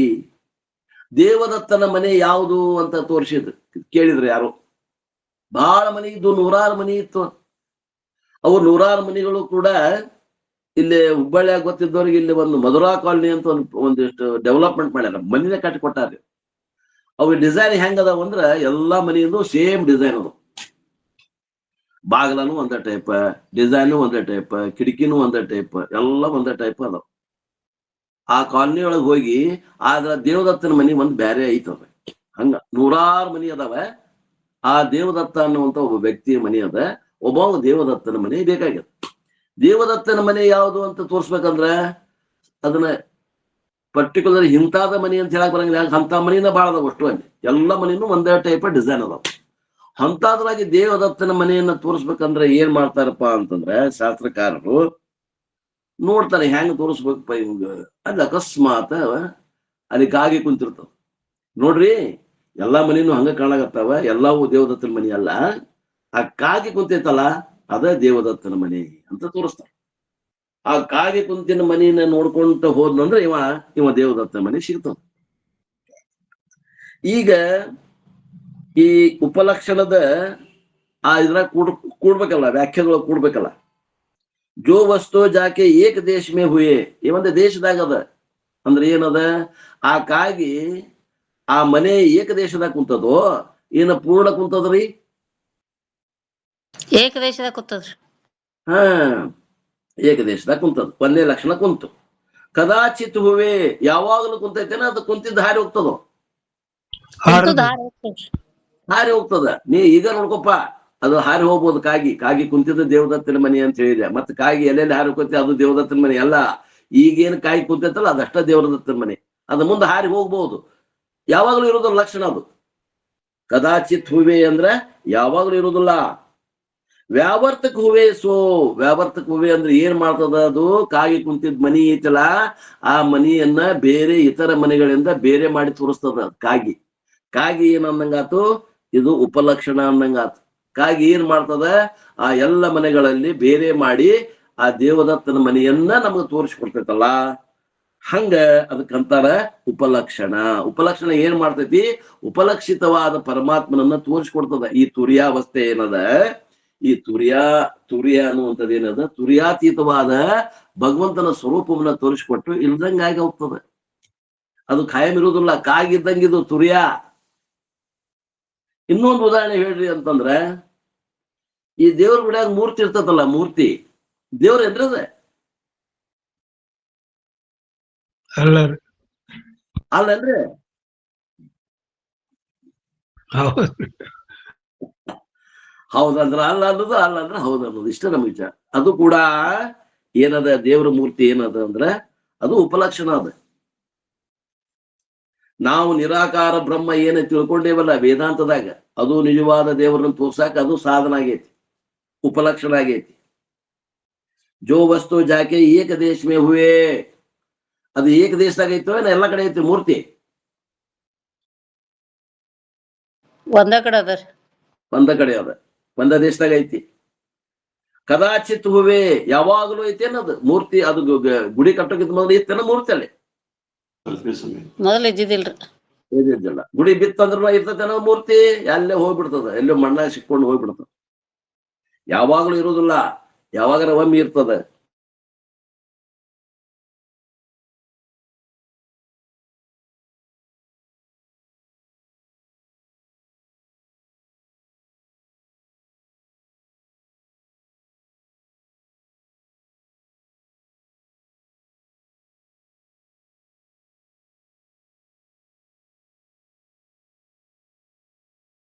ದೇವದತ್ತನ ಮನೆ ಯಾವುದು ಅಂತ ತೋರಿಸಿದ್ರು, ಕೇಳಿದ್ರು ಯಾರು. ಬಹಳ ಮನೆ ಇದ್ದು, 100 ಮನೆ ಇತ್ತು. ಅವು 100 ಮನೆಗಳು ಕೂಡ ಇಲ್ಲಿ ಹುಬ್ಬಳ್ಳಿಯಾಗ ಗೊತ್ತಿದ್ದವ್ರಿಗೆ ಇಲ್ಲಿ ಒಂದು ಮಧುರಾ ಕಾಲನಿ ಅಂತ ಒಂದಿಷ್ಟು ಡೆವಲಪ್ಮೆಂಟ್ ಮಾಡ್ಯಾರ, ಮನಿನೇ ಕಟ್ಟಿ ಕೊಟ್ಟಾರ. ಅವು ಡಿಸೈನ್ ಹೆಂಗ ಅದಾವ ಅಂದ್ರ ಎಲ್ಲಾ ಮನೆಯದು ಸೇಮ್ ಡಿಸೈನ್ ಅದಾವ. ಬಾಗಿಲನು ಒಂದೇ ಟೈಪ್, ಡಿಸೈನು ಒಂದೇ ಟೈಪ್, ಕಿಟಕಿನೂ ಒಂದೇ ಟೈಪ್, ಎಲ್ಲ ಒಂದೇ ಟೈಪ್ ಅದಾವ. ಆ ಕಾಲನಿ ಒಳಗೆ ಹೋಗಿ ಆದ್ರ ದೇವದತ್ತನ ಮನಿ ಒಂದ್ ಬ್ಯಾರೆ ಐತದ. ಹಂಗ 100 ಮನಿ ಅದಾವ. ಆ ದೇವದತ್ತ ಅನ್ನುವಂತ ಒಬ್ಬ ವ್ಯಕ್ತಿಯ ಮನಿ ಅದ. ಒಬ್ಬ ದೇವದತ್ತನ ಮನೆ ಬೇಕಾಗ್ಯದ. ದೇವದತ್ತನ ಮನೆ ಯಾವುದು ಅಂತ ತೋರ್ಸ್ಬೇಕಂದ್ರ ಅದನ್ನ ಪರ್ಟಿಕ್ಯುಲರ್ ಇಂತಾದ ಮನಿ ಅಂತ ಹೇಳಕ್ ಬರಂಗಿಲ್ಲ. ಅಂತ ಮನಿನ ಬಾಳ ಅದಾವ ಅಷ್ಟು. ಅಲ್ಲಿ ಎಲ್ಲ ಮನಿನೂ ಒಂದೇ ಟೈಪ್ ಡಿಸೈನ್ ಅದಾವ. ಅಂತದ್ರಾಗಿ ದೇವದತ್ತನ ಮನೆಯನ್ನ ತೋರಿಸ್ಬೇಕಂದ್ರೆ ಏನ್ ಮಾಡ್ತಾರಪ್ಪ ಅಂತಂದ್ರೆ ಶಾಸ್ತ್ರಕಾರರು ನೋಡ್ತಾರೆ ಹೆಂಗ್ ತೋರಿಸ್ಬೇಕಪ್ಪ ಹಿಂಗ. ಅಲ್ಲಿ ಅಕಸ್ಮಾತ್ ಅಲ್ಲಿ ಕಾಗಿ ಕುಂತಿರ್ತಾವ. ನೋಡ್ರಿ ಎಲ್ಲಾ ಮನಿನೂ ಹಂಗ ಕಾಣಾಗತ್ತಾವ, ಎಲ್ಲಾವು ದೇವದತ್ತನ ಮನಿ ಅಲ್ಲ. ಆ ಕಾಗಿ ಕುಂತೈತಲ್ಲ ಅದ ದೇವದತ್ತನ ಮನೆ ಅಂತ ತೋರಿಸ್ತಾರ. ಆ ಕಾಗಿ ಕುಂತಿನ ಮನಿನ ನೋಡ್ಕೊಂತ ಹೋದ್ನಂದ್ರೆ ಇವ ದೇವದತ್ತನ ಮನೆ ಸಿಗ್ತಾವ. ಈಗ ಈ ಉಪಲಕ್ಷಣದ ಆ ಇದ್ರಾಗ ಕೂಡ್ಬೇಕಲ್ಲ, ವ್ಯಾಖ್ಯೆಗಳು ಕೂಡ್ಬೇಕಲ್ಲ. ಜೋ ವಸ್ತು ಜಾಕೆ ಏಕ ದೇಶ ಮೇ ಹುಯೆ, ಈ ಒಂದು ದೇಶದಾಗ ಅದ ಅಂದ್ರೆ ಏನದ, ಆ ಕಾಗಿ ಆ ಮನೆ ಏಕ ದೇಶದಾಗ ಕುಂತದೋ ಏನ ಪೂರ್ಣ ಕುಂತದ್ರಿ? ಏಕ ದೇಶದಾಗ ಕೂತದ್ರಿ. ಹಾ, ಏಕ ದೇಶದಾಗ ಕುಂತದ, ಒಂದೇ ಲಕ್ಷಣ ಕುಂತು. ಕದಾಚಿತ್ ಹೂವೆ, ಯಾವಾಗಲೂ ಕುಂತೈತೇನ ಅದು ಕುಂತಿದ್ದ ಹಾರಿ ಹೋಗ್ತದೋ? ಹಾರಿ ಹೋಗ್ತದ. ನೀ ಈಗ ನೋಡ್ಕೊಪ್ಪ, ಅದು ಹಾರಿ ಹೋಗ್ಬೋದು. ಕಾಗಿ ಕುಂತಿದ್ದ ದೇವದತ್ತನ ಮನೆ ಅಂತ ಹೇಳಿದೆ. ಮತ್ತೆ ಕಾಗಿ ಎಲ್ಲೆಲ್ಲಿ ಹಾರಿ ಹೋಗ್ತೈತಿ ಅದು ದೇವದತ್ತನ ಮನೆ ಅಲ್ಲ. ಈಗೇನು ಕಾಗಿ ಕುಂತೈತಲ್ಲ ಅದಷ್ಟ ದೇವದತ್ತನ ಮನೆ. ಅದು ಮುಂದೆ ಹಾರಿ ಹೋಗ್ಬಹುದು, ಯಾವಾಗಲೂ ಇರೋದ್ರ ಲಕ್ಷಣ ಅದು. ಕದಾಚಿತ್ ಹೂವೆ ಅಂದ್ರೆ ಯಾವಾಗಲೂ ಇರುವುದಿಲ್ಲ. ವ್ಯಾವರ್ತಕ ಹೂವೆ ವ್ಯಾವರ್ತಕ ಹೂವೆ ಅಂದ್ರೆ ಏನ್ ಮಾಡ್ತದ, ಅದು ಕಾಗಿ ಕುಂತಿದ್ ಮನಿ ಐತಲ್ಲ ಆ ಮನಿಯನ್ನ ಬೇರೆ ಇತರ ಮನೆಗಳಿಂದ ಬೇರೆ ಮಾಡಿ ತೋರಿಸ್ತದ. ಕಾಗಿ ಏನ್ ಅಂದಂಗಾತು, ಇದು ಉಪಲಕ್ಷಣ ಅಂದಂಗಾತು. ಕಾಗಿ ಏನ್ ಮಾಡ್ತದ, ಆ ಎಲ್ಲ ಮನೆಗಳಲ್ಲಿ ಬೇರೆ ಮಾಡಿ ಆ ದೇವದತ್ತನ ಮನೆಯನ್ನ ನಮ್ಗೆ ತೋರಿಸ್ಕೊಡ್ತೈತಲ್ಲ, ಹಂಗ ಅದಕ್ಕಂತಾರ ಉಪಲಕ್ಷಣ. ಉಪಲಕ್ಷಣ ಏನ್ ಮಾಡ್ತೈತಿ, ಉಪಲಕ್ಷಿತವಾದ ಪರಮಾತ್ಮನನ್ನ ತೋರಿಸ್ಕೊಡ್ತದ. ಈ ತುರ್ಯಾವಸ್ಥೆ ಏನದ, ಈ ತುರ್ಯ ಅನ್ನುವಂಥದ್ದು ಏನದ, ತುರ್ಯಾತೀತವಾದ ಭಗವಂತನ ಸ್ವರೂಪವನ್ನ ತೋರಿಸ್ಕೊಟ್ಟು ಇಲ್ದಂಗಾಗಿ ಹೋಗ್ತದೆ. ಅದು ಖಾಯಂ ಇರುವುದಿಲ್ಲ, ಕಾಗಿದ್ದಂಗಿದು ತುರ್ಯ. ಇನ್ನೊಂದು ಉದಾಹರಣೆ ಹೇಳ್ರಿ ಅಂತಂದ್ರ, ಈ ದೇವ್ರ ಗುಡಿಯಾಗ ಮೂರ್ತಿ ಇರ್ತದಲ್ಲ, ಮೂರ್ತಿ ದೇವ್ರ ಏನ್ರದ? ಅಲ್ಲನ್ರಿ? ಹೌದಂದ್ರ ಅಲ್ಲ ಅನ್ನೋದು, ಅಲ್ಲ ಅಂದ್ರೆ ಹೌದ ಅನ್ನೋದು, ಇಷ್ಟ ನಮ್ ವಿಚಾರ. ಅದು ಕೂಡ ಏನದ, ದೇವ್ರ ಮೂರ್ತಿ ಏನದ ಅಂದ್ರ ಅದು ಉಪಲಕ್ಷಣ ಅದ. ನಾವು ನಿರಾಕಾರ ಬ್ರಹ್ಮ ಏನ ತಿಳ್ಕೊಂಡೇವಲ್ಲ ವೇದಾಂತದಾಗ, ಅದು ನಿಜವಾದ ದೇವರನ್ನ ತೋರ್ಸಾಕ ಅದು ಸಾಧನ ಆಗೈತಿ, ಉಪಲಕ್ಷಣ ಆಗೈತಿ. ಜೋ ವಸ್ತು ಜಾಕೆ ಏಕ ದೇಶ ಮೇ ಹುವೆ, ಅದು ಏಕ ದೇಶದಾಗ ಐತೋ ಏನ ಎಲ್ಲ ಕಡೆ ಐತಿ ಮೂರ್ತಿ? ಒಂದ ಕಡೆ ಅದ, ಒಂದ ಕಡೆ ಅದ, ಒಂದ ದೇಶದಾಗ ಐತಿ. ಕದಾಚಿತ್ ಹೂವೆ, ಯಾವಾಗಲೂ ಐತಿ ಅನ್ನೋದು ಮೂರ್ತಿ. ಅದು ಗುಡಿ ಕಟ್ಟೋಕಿದ್ ಮೊದಲು ಇತ್ತೇನ ಮೂರ್ತಿ ಅಲ್ಲಿ? ಮೊದಲು ಇದ್ದಿದ್ದಿಲ್ರಿ. ಇದ್ದಿದ್ದಿಲ್ಲ. ಗುಡಿ ಬಿತ್ತಂದ್ರ ಇರ್ತೈತೆ ಅನ್ನೋ ಮೂರ್ತಿ ಅಲ್ಲೇ ಹೋಗ್ಬಿಡ್ತದ, ಎಲ್ಲೋ ಮಣ್ಣಾಗ ಸಿಕ್ಕೊಂಡು ಹೋಗ್ಬಿಡ್ತದ. ಯಾವಾಗ್ಲೂ ಇರುವುದಿಲ್ಲ, ಯಾವಾಗರ ಒಮ್ಮೆ ಇರ್ತದ.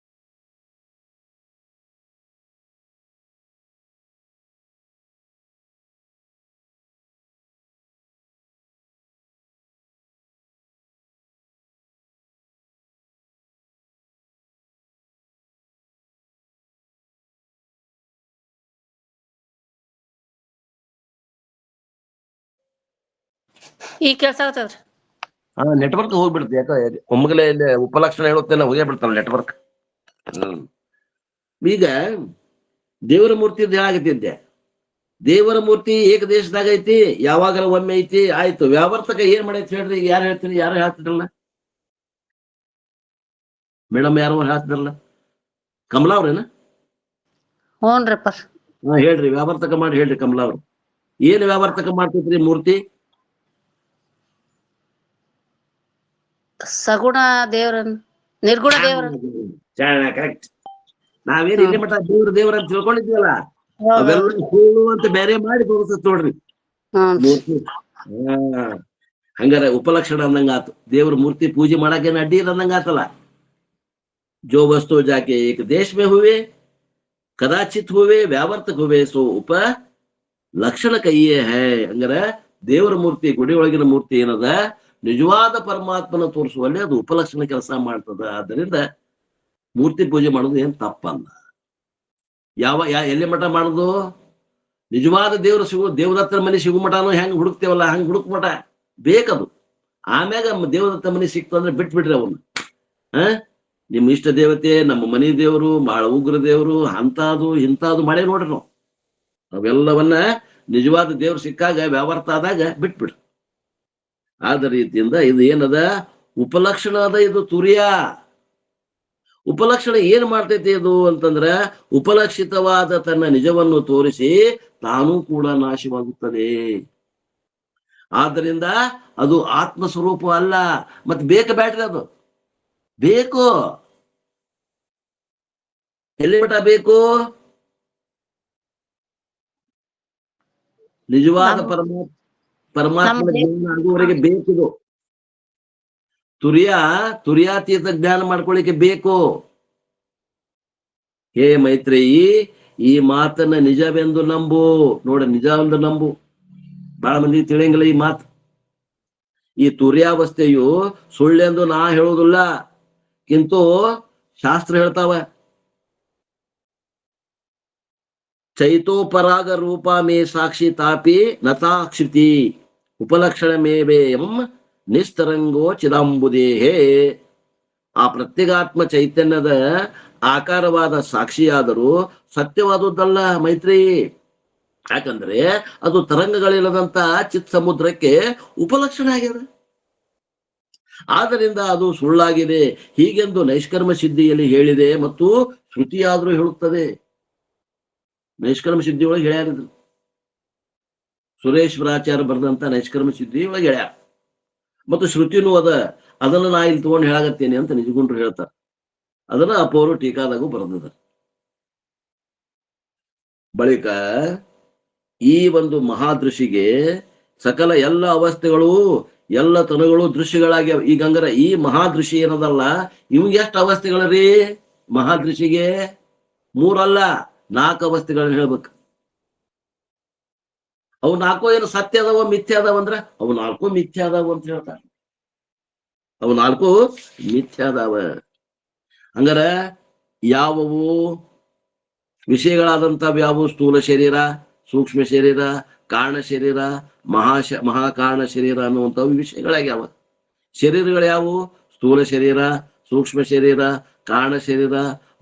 ಈಗ ಕೆಲ್ಸ ಆಗ್ತದ್ರಿ. ನೆಟ್ವರ್ಕ್ ಹೋಗ್ಬಿಡುತ್ತೆ ಯಾಕ, ಒಮ್ಮಗಲೇ ಇಲ್ಲಿ ಉಪಲಕ್ಷಣ ಹೇಳುತ್ತೇನೆ ಹೋಗೇ ಬಿಡ್ತಾನ ನೆಟ್ವರ್ಕ್. ಈಗ ದೇವರ ಮೂರ್ತಿ ಹೇಳಾಗತ್ತಿದ್ದೆ, ದೇವರ ಮೂರ್ತಿ ಏಕ ದೇಶದಾಗ ಐತಿ, ಯಾವಾಗಲ ಒಮ್ಮೆ ಐತಿ, ಆಯ್ತು. ವ್ಯಾವರ್ತಕ ಏನ್ ಮಾಡೈತಿ ಹೇಳ್ರಿ? ಈಗ ಯಾರು ಹೇಳ್ತೀರಿ? ಯಾರು ಹೇಳ್ತಿರಲ್ಲ? ಮೇಡಮ್ ಯಾರೋ ಹೇಳ್ತಿದ್ರಲ್ಲ, ಕಮಲಾ ಅವ್ರೇನ? ಹ್ಞೂನ್ರಿಪ್ಪ. ಹಾ ಹೇಳ್ರಿ, ವ್ಯಾವರ್ತಕ ಮಾಡಿ ಹೇಳ್ರಿ ಕಮಲಾ ಅವ್ರು. ಏನ್ ವ್ಯಾವರ್ತಕ ಮಾಡ್ತೈತ್ರಿ ಮೂರ್ತಿ? ಸಗುಣ ದೇವ್ರನ್ ನಿರ್ಗುಣ ದೇವ್ರ. ಕರೆಕ್ಟ್. ನಾವೇನ್ ಇಲ್ಲಿ ಮಠ ದೇವ್ರ ಅಂತ ತಿಳ್ಕೊಂಡಿದ್ವಲ್ಲ, ಹೌದು. ಅವೆಲ್ಲ ಸುಳ್ಳು ಅಂತ ಬೇರೆ ಮಾಡಿ ತೋರಿಸತ್ ನೋಡ್ರಿ ಹ್ಞೂ. ಮೂರ್ತಿ. ಹಂಗಾರೆ ಉಪಲಕ್ಷಣ ಅಂದಂಗ ಆತು. ದೇವ್ರ ಮೂರ್ತಿ ಪೂಜೆ ಮಾಡಕ್ಕೇನು ಅಡ್ಡಿ ಇಲ್ಲ ಅಂದಂಗ ಆತಲ್ಲ. जो वस्तु जाके एक देश में हुए कदाचित हुए व्यावर्तक हुए सो ಉಪ ಲಕ್ಷಣ ಕೈಯೇ ಹೈ. ಹಂಗಾರ ದೇವರ ಮೂರ್ತಿ, ಗುಡಿ ಒಳಗಿನ ಮೂರ್ತಿ ಏನದ, ನಿಜವಾದ ಪರಮಾತ್ಮನ ತೋರಿಸುವಲ್ಲಿ ಅದು ಉಪಲಕ್ಷಣ ಕೆಲಸ ಮಾಡ್ತದ. ಆದ್ದರಿಂದ ಮೂರ್ತಿ ಪೂಜೆ ಮಾಡೋದು ಏನ್ ತಪ್ಪಲ್ಲ. ಎಲ್ಲಿ ಮಠ ಮಾಡುದು? ನಿಜವಾದ ದೇವ್ರ ದೇವದತ್ತ ಮನೆ ಸಿಗು ಮಠನೂ ಹೆಂಗ್ ಹುಡುಕ್ತೇವಲ್ಲ ಹಂಗ್ ಹುಡುಕ್ ಮಠ ಬೇಕದು. ಆಮ್ಯಾಗ ದೇವದತ್ತ ಮನೆ ಸಿಕ್ತು ಅಂದ್ರೆ ಬಿಟ್ಬಿಡ್ರಿ ಅವನ್ನ. ನಿಮ್ ಇಷ್ಟ ದೇವತೆ, ನಮ್ಮ ಮನೆ ದೇವರು, ಬಹಳ ಉಗ್ರ ದೇವರು, ಅಂತಾದು ಇಂತಾದು ಮಾಡೇ ನೋಡ್ರಿ ನಾವು. ಅವೆಲ್ಲವನ್ನ ನಿಜವಾದ ದೇವ್ರು ಸಿಕ್ಕಾಗ ವ್ಯವಹಾರ ಆದಾಗ ಬಿಟ್ಬಿಡ್ರಿ. ಆದ ರೀತಿಯಿಂದ ಇದು ಏನದ, ಉಪಲಕ್ಷಣ ಅದ. ಇದು ತುರ್ಯ. ಉಪಲಕ್ಷಣ ಏನ್ ಮಾಡ್ತೈತಿ ಇದು ಅಂತಂದ್ರ, ಉಪಲಕ್ಷಿತವಾದ ತನ್ನ ನಿಜವನ್ನು ತೋರಿಸಿ ತಾನೂ ಕೂಡ ನಾಶವಾಗುತ್ತದೆ. ಆದ್ದರಿಂದ ಅದು ಆತ್ಮಸ್ವರೂಪ ಅಲ್ಲ. ಮತ್ತೆ ಬೇಡ್ರಿ, ಅದು ಬೇಕು. ಎಲ್ಲಿ ಮಠ ಬೇಕು? ನಿಜವಾದ ಪರಮಾತ್ಮನ ಜ್ಞಾನ ಆಗುವವರೆಗೆ ಬೇಕಿದು. ತುರ್ಯಾತೀತ ಜ್ಞಾನ ಮಾಡ್ಕೊಳ್ಳಿಕ್ಕೆ ಬೇಕು. ಹೇ ಮೈತ್ರೇಯಿ, ಈ ಮಾತನ್ನ ನಿಜವೆಂದು ನಂಬು. ನೋಡ, ನಿಜ ಎಂದು ನಂಬು. ಬಹಳ ಮಂದಿ ತಿಳಿಯಂಗಿಲ್ಲ ಈ ಮಾತು. ಈ ತುರ್ಯಾವಸ್ಥೆಯು ಸುಳ್ಳೆಂದು ನಾ ಹೇಳುವುದಿಲ್ಲ, ಕಿಂತು ಶಾಸ್ತ್ರ ಹೇಳ್ತಾವ. ಚೈತೋಪರಾಗ ರೂಪ ಮೇ ಸಾಕ್ಷಿ ತಾಪಿ ನತಾಕ್ಷಿತಿ ಉಪಲಕ್ಷಣ ಮೇವೇಯಂ ನಿಸ್ತರಂಗೋ ಚಿದಂಬುದೇಹೇ. ಆ ಪ್ರತ್ಯೇಗಾತ್ಮ ಚೈತನ್ಯದ ಆಕಾರವಾದ ಸಾಕ್ಷಿಯಾದರೂ ಸತ್ಯವಾದುದಲ್ಲ ಮೈತ್ರಿ. ಯಾಕಂದ್ರೆ ಅದು ತರಂಗಗಳಿಲ್ಲದಂತ ಚಿತ್ ಸಮುದ್ರಕ್ಕೆ ಉಪಲಕ್ಷಣ ಆಗ್ಯದ. ಆದ್ದರಿಂದ ಅದು ಸುಳ್ಳಾಗಿದೆ ಹೀಗೆಂದು ನೈಷ್ಕರ್ಮ ಸಿದ್ಧಿಯಲ್ಲಿ ಹೇಳಿದೆ, ಮತ್ತು ಶ್ರುತಿಯಾದ್ರೂ ಹೇಳುತ್ತದೆ. ನೈಷ್ಕರ್ಮ ಸಿದ್ಧಿ ಒಳಗೆ ಹೇಳ್ಯಾರಿದ್ರು. ಸುರೇಶ್ವರಾಚಾರ್ಯ ಬರೆದಂತ ನೈಷ್ಕರ್ಮ ಸಿದ್ಧಿ ಒಳಗೆ ಹೇಳ್ಯಾರ. ಮತ್ತು ಶ್ರುತಿನೂ ಅದ. ಅದನ್ನ ನಾ ಇಲ್ಲಿ ತಗೊಂಡು ಹೇಳಾಗತ್ತೇನೆ ಅಂತ ನಿಜಗುಂಡ್ರು ಹೇಳ್ತಾರೆ. ಅದನ್ನ ಅಪೋರು ಟೀಕಾದಾಗೂ ಬರೆದದ. ಬಳಿಕ ಈ ಒಂದು ಮಹಾದೃಶಿಗೆ ಸಕಲ ಎಲ್ಲ ಅವಸ್ಥೆಗಳು, ಎಲ್ಲ ತನಗಳು ದೃಶ್ಯಗಳಾಗ್ಯಾವ. ಈಗ ಹಂಗಾರ ಈ ಮಹಾದೃಶಿ ಏನದಲ್ಲ, ಇವ್ಗೆ ಎಷ್ಟು ಅವಸ್ಥೆಗಳರಿ? ಮಹಾದೃಶಿಗೆ 3 ಅಲ್ಲ 4 ಅವಸ್ಥೆಗಳನ್ನ ಹೇಳ್ಬೇಕು. ಅವು 4 ಏನು ಸತ್ಯ ಅದಾವ ಮಿಥ್ಯ ಅದಾವ ಅಂದ್ರ, ಅವು 4 ಮಿಥ್ಯ ಅದಾವ ಅಂತ ಹೇಳ್ತಾರೆ. ಅವು 4 ಮಿಥ್ಯ ಅದಾವ. ಹಂಗಾರ ಯಾವುವು ವಿಷಯಗಳಾದಂಥವು? ಯಾವುವು? ಸ್ಥೂಲ ಶರೀರ, ಸೂಕ್ಷ್ಮ ಶರೀರ, ಕಾರಣ ಶರೀರ, ಮಹಾಕಾರಣ ಶರೀರ ಅನ್ನುವಂಥವು ವಿಷಯಗಳಾಗ್ಯಾವ. ಶರೀರಗಳು ಯಾವುವು? ಸ್ಥೂಲ ಶರೀರ, ಸೂಕ್ಷ್ಮ ಶರೀರ, ಕಾರಣ ಶರೀರ,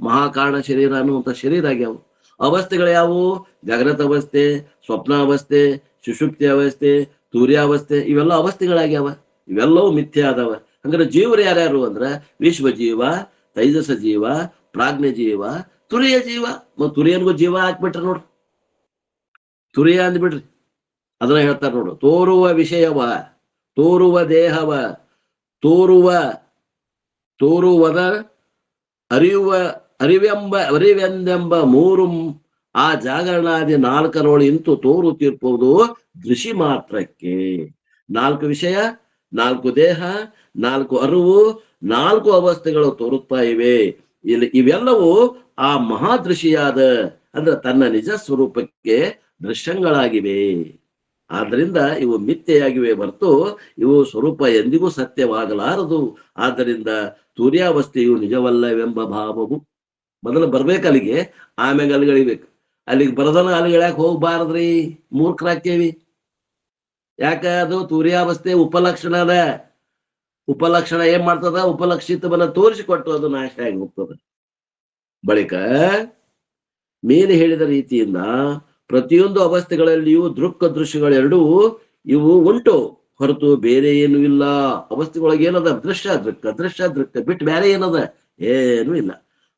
ಮಹಾಕಾರಣ ಶರೀರ ಅನ್ನುವಂಥ ಶರೀರ ಆಗ್ಯಾವ. ಅವಸ್ಥೆಗಳು ಯಾವುವು? ಜಾಗ್ರತ ಅವಸ್ಥೆ, ಸ್ವಪ್ನಾವಸ್ಥೆ, ಸುಷುಪ್ತಿ ಅವಸ್ಥೆ, ತುರ್ಯಾವಸ್ಥೆ, ಇವೆಲ್ಲ ಅವಸ್ಥೆಗಳಾಗ್ಯಾವ. ಇವೆಲ್ಲವೂ ಮಿಥ್ಯ ಆದವ. ಹಂಗಾರೆ ಜೀವರು ಯಾರ್ಯಾರು ಅಂದ್ರ, ವಿಶ್ವ ಜೀವ, ತೈಜಸ ಜೀವ, ಪ್ರಾಜ್ಞ ಜೀವ, ತುರಿಯ ಜೀವ. ಮತ್ತು ತುರಿಯನ್ಗೂ ಜೀವ ಹಾಕ್ಬಿಟ್ರಿ ನೋಡ್ರಿ, ತುರಿಯ ಅಂದ್ಬಿಡ್ರಿ. ಅದನ್ನ ಹೇಳ್ತಾರ ನೋಡು. ತೋರುವ ವಿಷಯವ, ತೋರುವ ದೇಹವ, ತೋರುವದ ಅರಿವೆಂದೆಂಬ 3 ಆ ಜಾಗರಣಾದಿ 4ರೊಳು ಇಂತು ತೋರುತ್ತಿರ್ಬೋದು ದೃಶಿ ಮಾತ್ರಕ್ಕೆ. 4 ವಿಷಯ, 4 ದೇಹ, 4 ಅರಿವು, 4 ಅವಸ್ಥೆಗಳು ತೋರುತ್ತಾ ಇವೆ. ಇವೆಲ್ಲವೂ ಆ ಮಹಾದೃಶಿಯಾದ ಅಂದ್ರೆ ತನ್ನ ನಿಜ ಸ್ವರೂಪಕ್ಕೆ ದೃಶ್ಯಗಳಾಗಿವೆ. ಆದ್ದರಿಂದ ಇವು ಮಿಥ್ಯೆಯಾಗಿವೆ ಹೊರತು ಇವು ಸ್ವರೂಪ ಎಂದಿಗೂ ಸತ್ಯವಾಗಲಾರದು. ಆದ್ದರಿಂದ ತುರ್ಯಾವಸ್ಥೆಯು ನಿಜವಲ್ಲವೆಂಬ ಭಾವವು ಮೊದಲು ಬರ್ಬೇಕು ಅಲ್ಲಿಗೆ, ಆಮ್ಯಾಗ ಅಲ್ಲಿಗಳಿಬೇಕು. ಅಲ್ಲಿಗೆ ಬರದನ ಅಲ್ಲಿಗಳಾಕ ಹೋಗ್ಬಾರದ್ರಿ, ಮೂರ್ಖರಾಕೇವಿ. ಯಾಕ? ಅದು ತುರ್ಯಾವಸ್ಥೆ ಉಪಲಕ್ಷಣ ಅದ. ಉಪಲಕ್ಷಣ ಏನ್ ಮಾಡ್ತದ? ಉಪಲಕ್ಷಿತವನ್ನ ತೋರಿಸಿಕೊಟ್ಟು ಅದು ನಾಶ ಆಗಿ ಹೋಗ್ತದ. ಬಳಿಕ ಮೇಲೆ ಹೇಳಿದ ರೀತಿಯಿಂದ ಪ್ರತಿಯೊಂದು ಅವಸ್ಥೆಗಳಲ್ಲಿಯೂ ದೃಕ್ ದೃಶ್ಯಗಳೆರಡೂ ಇವು ಉಂಟು ಹೊರತು ಬೇರೆ ಏನು ಇಲ್ಲ. ಅವಸ್ಥೆಗಳೊಳಗೆ ಏನದ? ದೃಶ್ಯ ದೃಕ್ಕ, ದೃಶ್ಯ ದೃಕ್ಕ ಬಿಟ್ಟು ಬೇರೆ ಏನದ? ಏನೂ ಇಲ್ಲ.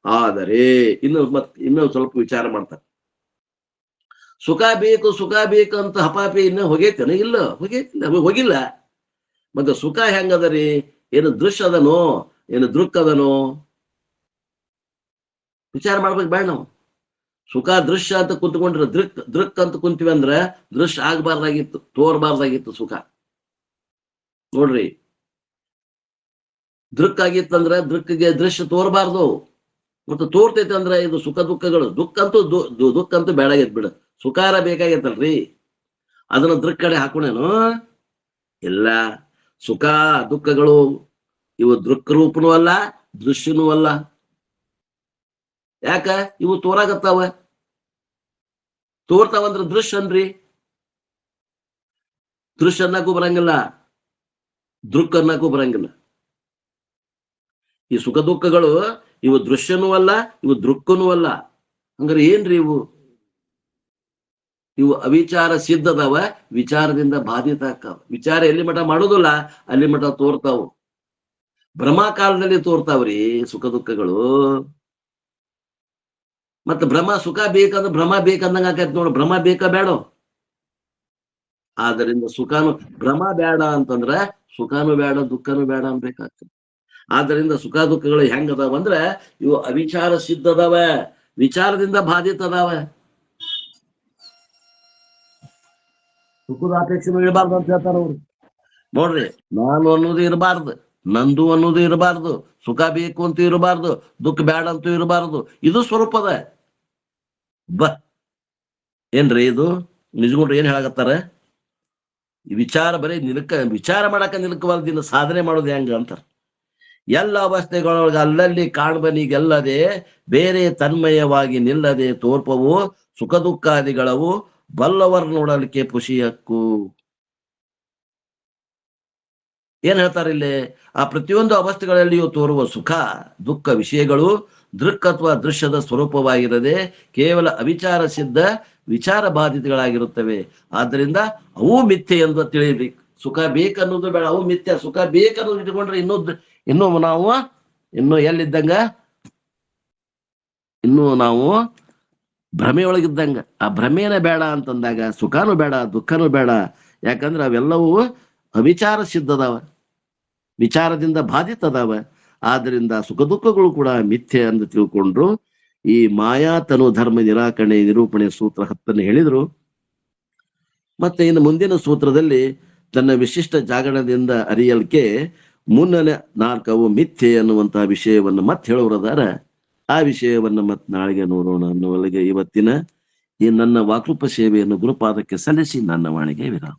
ಆದರೆ ಇನ್ನೂ ಸ್ವಲ್ಪ ವಿಚಾರ ಮಾಡ್ತಾರೆ. ಸುಖ ಬೇಕು ಅಂತ ಹಪಾಪಿ ಇನ್ನ ಹೋಗೈತೇನ? ಇಲ್ಲ, ಹೋಗಿಲ್ಲ. ಮತ್ತೆ ಸುಖ ಹೆಂಗದರಿ? ಏನು ದೃಶ್ಯ ಅದನೋ, ಏನು ದೃಕ್ ಅದನೋ? ವಿಚಾರ ಮಾಡ್ಬೇಕು ಬೇಡ ನಾವು. ಸುಖ ದೃಶ್ಯ ಅಂತ ಕುಂತ್ಕೊಂಡ್ರೆ ದೃಕ್ ಅಂತ ಕುಂತೀವಿ ಅಂದ್ರೆ ದೃಶ್ಯ ಆಗ್ಬಾರ್ದಾಗಿತ್ತು, ತೋರ್ಬಾರ್ದಾಗಿತ್ತು ಸುಖ. ನೋಡ್ರಿ, ದೃಕ್ ಆಗಿತ್ತಂದ್ರ ದೃಕ್ಗೆ ದೃಶ್ಯ ತೋರ್ಬಾರ್ದು. ಮತ್ತೆ ತೋರ್ತೈತೆ ಅಂದ್ರೆ ಇದು ಸುಖ ದುಃಖಗಳು. ದುಃಖ ಅಂತೂ ಬೇಡಾಗೈತ್ ಬಿಡ, ಸುಖಾರ ಬೇಕಾಗೈತಲ್ರಿ. ಅದನ್ನ ದೃಕ್ ಕಡೆ ಹಾಕೋಣೇನು? ಇಲ್ಲ. ಸುಖ ದುಃಖಗಳು ಇವು ದೃಕ್ ರೂಪನೂ ಅಲ್ಲ, ದೃಶ್ಯನೂ ಅಲ್ಲ. ಯಾಕ? ಇವು ತೋರಾಗತ್ತಾವ. ತೋರ್ತಾವಂದ್ರ ದೃಶ್ಯ ಅನ್ರಿ. ದೃಶ್ಯ ಅನ್ನಕ್ಕೂ ಬರಂಗಿಲ್ಲ, ದೃಕ್ ಅನ್ನಕ್ಕೂ ಬರಂಗಿಲ್ಲ. ಈ ಸುಖ ದುಃಖಗಳು ಇವು ದೃಶ್ಯನೂ ಅಲ್ಲ, ಇವು ದೃಕ್ಕನೂ ಅಲ್ಲ. ಹಂಗಾರೆ ಏನ್ರಿ ಇವು? ಇವು ಅವಿಚಾರ ಸಿದ್ಧದವ, ವಿಚಾರದಿಂದ ಬಾಧಿತ ಆಕ್ಕಾವ. ವಿಚಾರ ಎಲ್ಲಿ ಮಠ ಮಾಡೋದಿಲ್ಲ ಅಲ್ಲಿ ಮಠ ತೋರ್ತಾವು. ಭ್ರಮಾಕಾಲದಲ್ಲಿ ತೋರ್ತಾವ್ರಿ ಸುಖ ದುಃಖಗಳು. ಮತ್ತ ಸುಖ ಬೇಕಂದ್ರೆ ಭ್ರಮ ಬೇಕಂದಂಗ ಆಕೈತಿ ನೋಡು. ಭ್ರಮ ಬೇಕಾ ಬೇಡ? ಆದ್ದರಿಂದ ಭ್ರಮ ಬೇಡ ಅಂತಂದ್ರ ಸುಖಾನು ಬೇಡ, ದುಃಖನೂ ಬೇಡ ಅನ್ಬೇಕಾಗ್ತದೆ. ಆದ್ದರಿಂದ ಸುಖ ದುಃಖಗಳು ಹೆಂಗದಾವ ಅಂದ್ರೆ ಇವು ಅವಿಚಾರ ಸಿದ್ಧದವ, ವಿಚಾರದಿಂದ ಬಾಧಿತ ಅದಾವ. ಸುಖದ ಅಪೇಕ್ಷೆನೂ ಇರಬಾರ್ದು ಅಂತ ಹೇಳ್ತಾರ ಅವ್ರು. ನೋಡ್ರಿ, ನಾನು ಅನ್ನೋದು ಇರಬಾರ್ದು, ನಂದು ಅನ್ನೋದು ಇರಬಾರ್ದು, ಸುಖ ಬೇಕು ಅಂತ ಇರಬಾರ್ದು, ದುಃಖ ಬೇಡ ಅಂತೂ ಇರಬಾರ್ದು. ಇದು ಸ್ವರೂಪದ ಏನ್ರಿ ಇದು? ನಿಜಗೊಂಡ್ರೆ ಏನ್ ಹೇಳಕತ್ತಾರ? ವಿಚಾರ ಬರೀ ವಿಚಾರ ಮಾಡಾಕ ನಿಲಕವಾದ ಸಾಧನೆ ಮಾಡೋದು ಹೆಂಗ ಅಂತಾರ. ಎಲ್ಲ ಅವಸ್ಥೆಗಳೊಳಗೆ ಅಲ್ಲಲ್ಲಿ ಕಾಣ್ಬನಿಗೆಲ್ಲದೆ ಬೇರೆ ತನ್ಮಯವಾಗಿ ನಿಲ್ಲದೆ ತೋರ್ಪವು ಸುಖ ದುಃಖಾದಿಗಳವು ಬಲ್ಲವರ್ ನೋಡಲಿಕ್ಕೆ ಖುಷಿ ಹಕ್ಕು. ಏನ್ ಹೇಳ್ತಾರೆ ಇಲ್ಲಿ? ಆ ಪ್ರತಿಯೊಂದು ಅವಸ್ಥೆಗಳಲ್ಲಿಯೂ ತೋರುವ ಸುಖ ದುಃಖ ವಿಷಯಗಳು ದೃಕ್ ಅಥವಾ ದೃಶ್ಯದ ಸ್ವರೂಪವಾಗಿರದೆ ಕೇವಲ ಅವಿಚಾರ ಸಿದ್ಧ ವಿಚಾರ ಬಾಧಿತಗಳಾಗಿರುತ್ತವೆ. ಆದ್ದರಿಂದ ಅವು ಮಿಥ್ಯೆ ಎಂದು ತಿಳಿಬೇಕು. ಸುಖ ಬೇಕನ್ನೋದು ಬೇಡ, ಅವು ಮಿಥ್ಯ. ಸುಖ ಬೇಕನ್ನೋದು ಇಟ್ಕೊಂಡ್ರೆ ಇನ್ನೂ ನಾವು ಎಲ್ಲಿದ್ದಂಗ? ಇನ್ನು ನಾವು ಭ್ರಮೆಯೊಳಗಿದ್ದಂಗ. ಆ ಭ್ರಮೆನ ಬೇಡ ಅಂತಂದಾಗ ಸುಖನೂ ಬೇಡ, ದುಃಖನೂ ಬೇಡ. ಯಾಕಂದ್ರೆ ಅವೆಲ್ಲವೂ ಅವಿಚಾರ ಸಿದ್ಧದವ, ವಿಚಾರದಿಂದ ಬಾಧಿತದವ. ಆದ್ದರಿಂದ ಸುಖ ದುಃಖಗಳು ಕೂಡ ಮಿಥ್ಯೆ ಎಂದು ತಿಳ್ಕೊಂಡ್ರು. ಈ ಮಾಯಾ ತನು ಧರ್ಮ ನಿರೂಪಣೆ ಸೂತ್ರ 10 ಹೇಳಿದ್ರು. ಮತ್ತೆ ಇನ್ನು ಮುಂದಿನ ಸೂತ್ರದಲ್ಲಿ ತನ್ನ ವಿಶಿಷ್ಟ ಜಾಗರಣದಿಂದ ಅರಿಯಲ್ಕೆ ಮುನ್ನ 4 ಮಿಥ್ಯೆ ಅನ್ನುವಂತಹ ವಿಷಯವನ್ನು ಮತ್ತೆ ಹೇಳೋರದಾರ. ಆ ವಿಷಯವನ್ನ ಮತ್ತೆ ನಾಳೆಗೆ ನೋಡೋಣ ಅನ್ನುವಲ್ಲಿಗೆ ಇವತ್ತಿನ ಈ ನನ್ನ ವಾಕೃಪ ಸೇವೆಯನ್ನು ಗುರುಪಾದಕ್ಕೆ ಸಲ್ಲಿಸಿ ನನ್ನ ವಾಣಿಗೆ ವಿರಾಮ.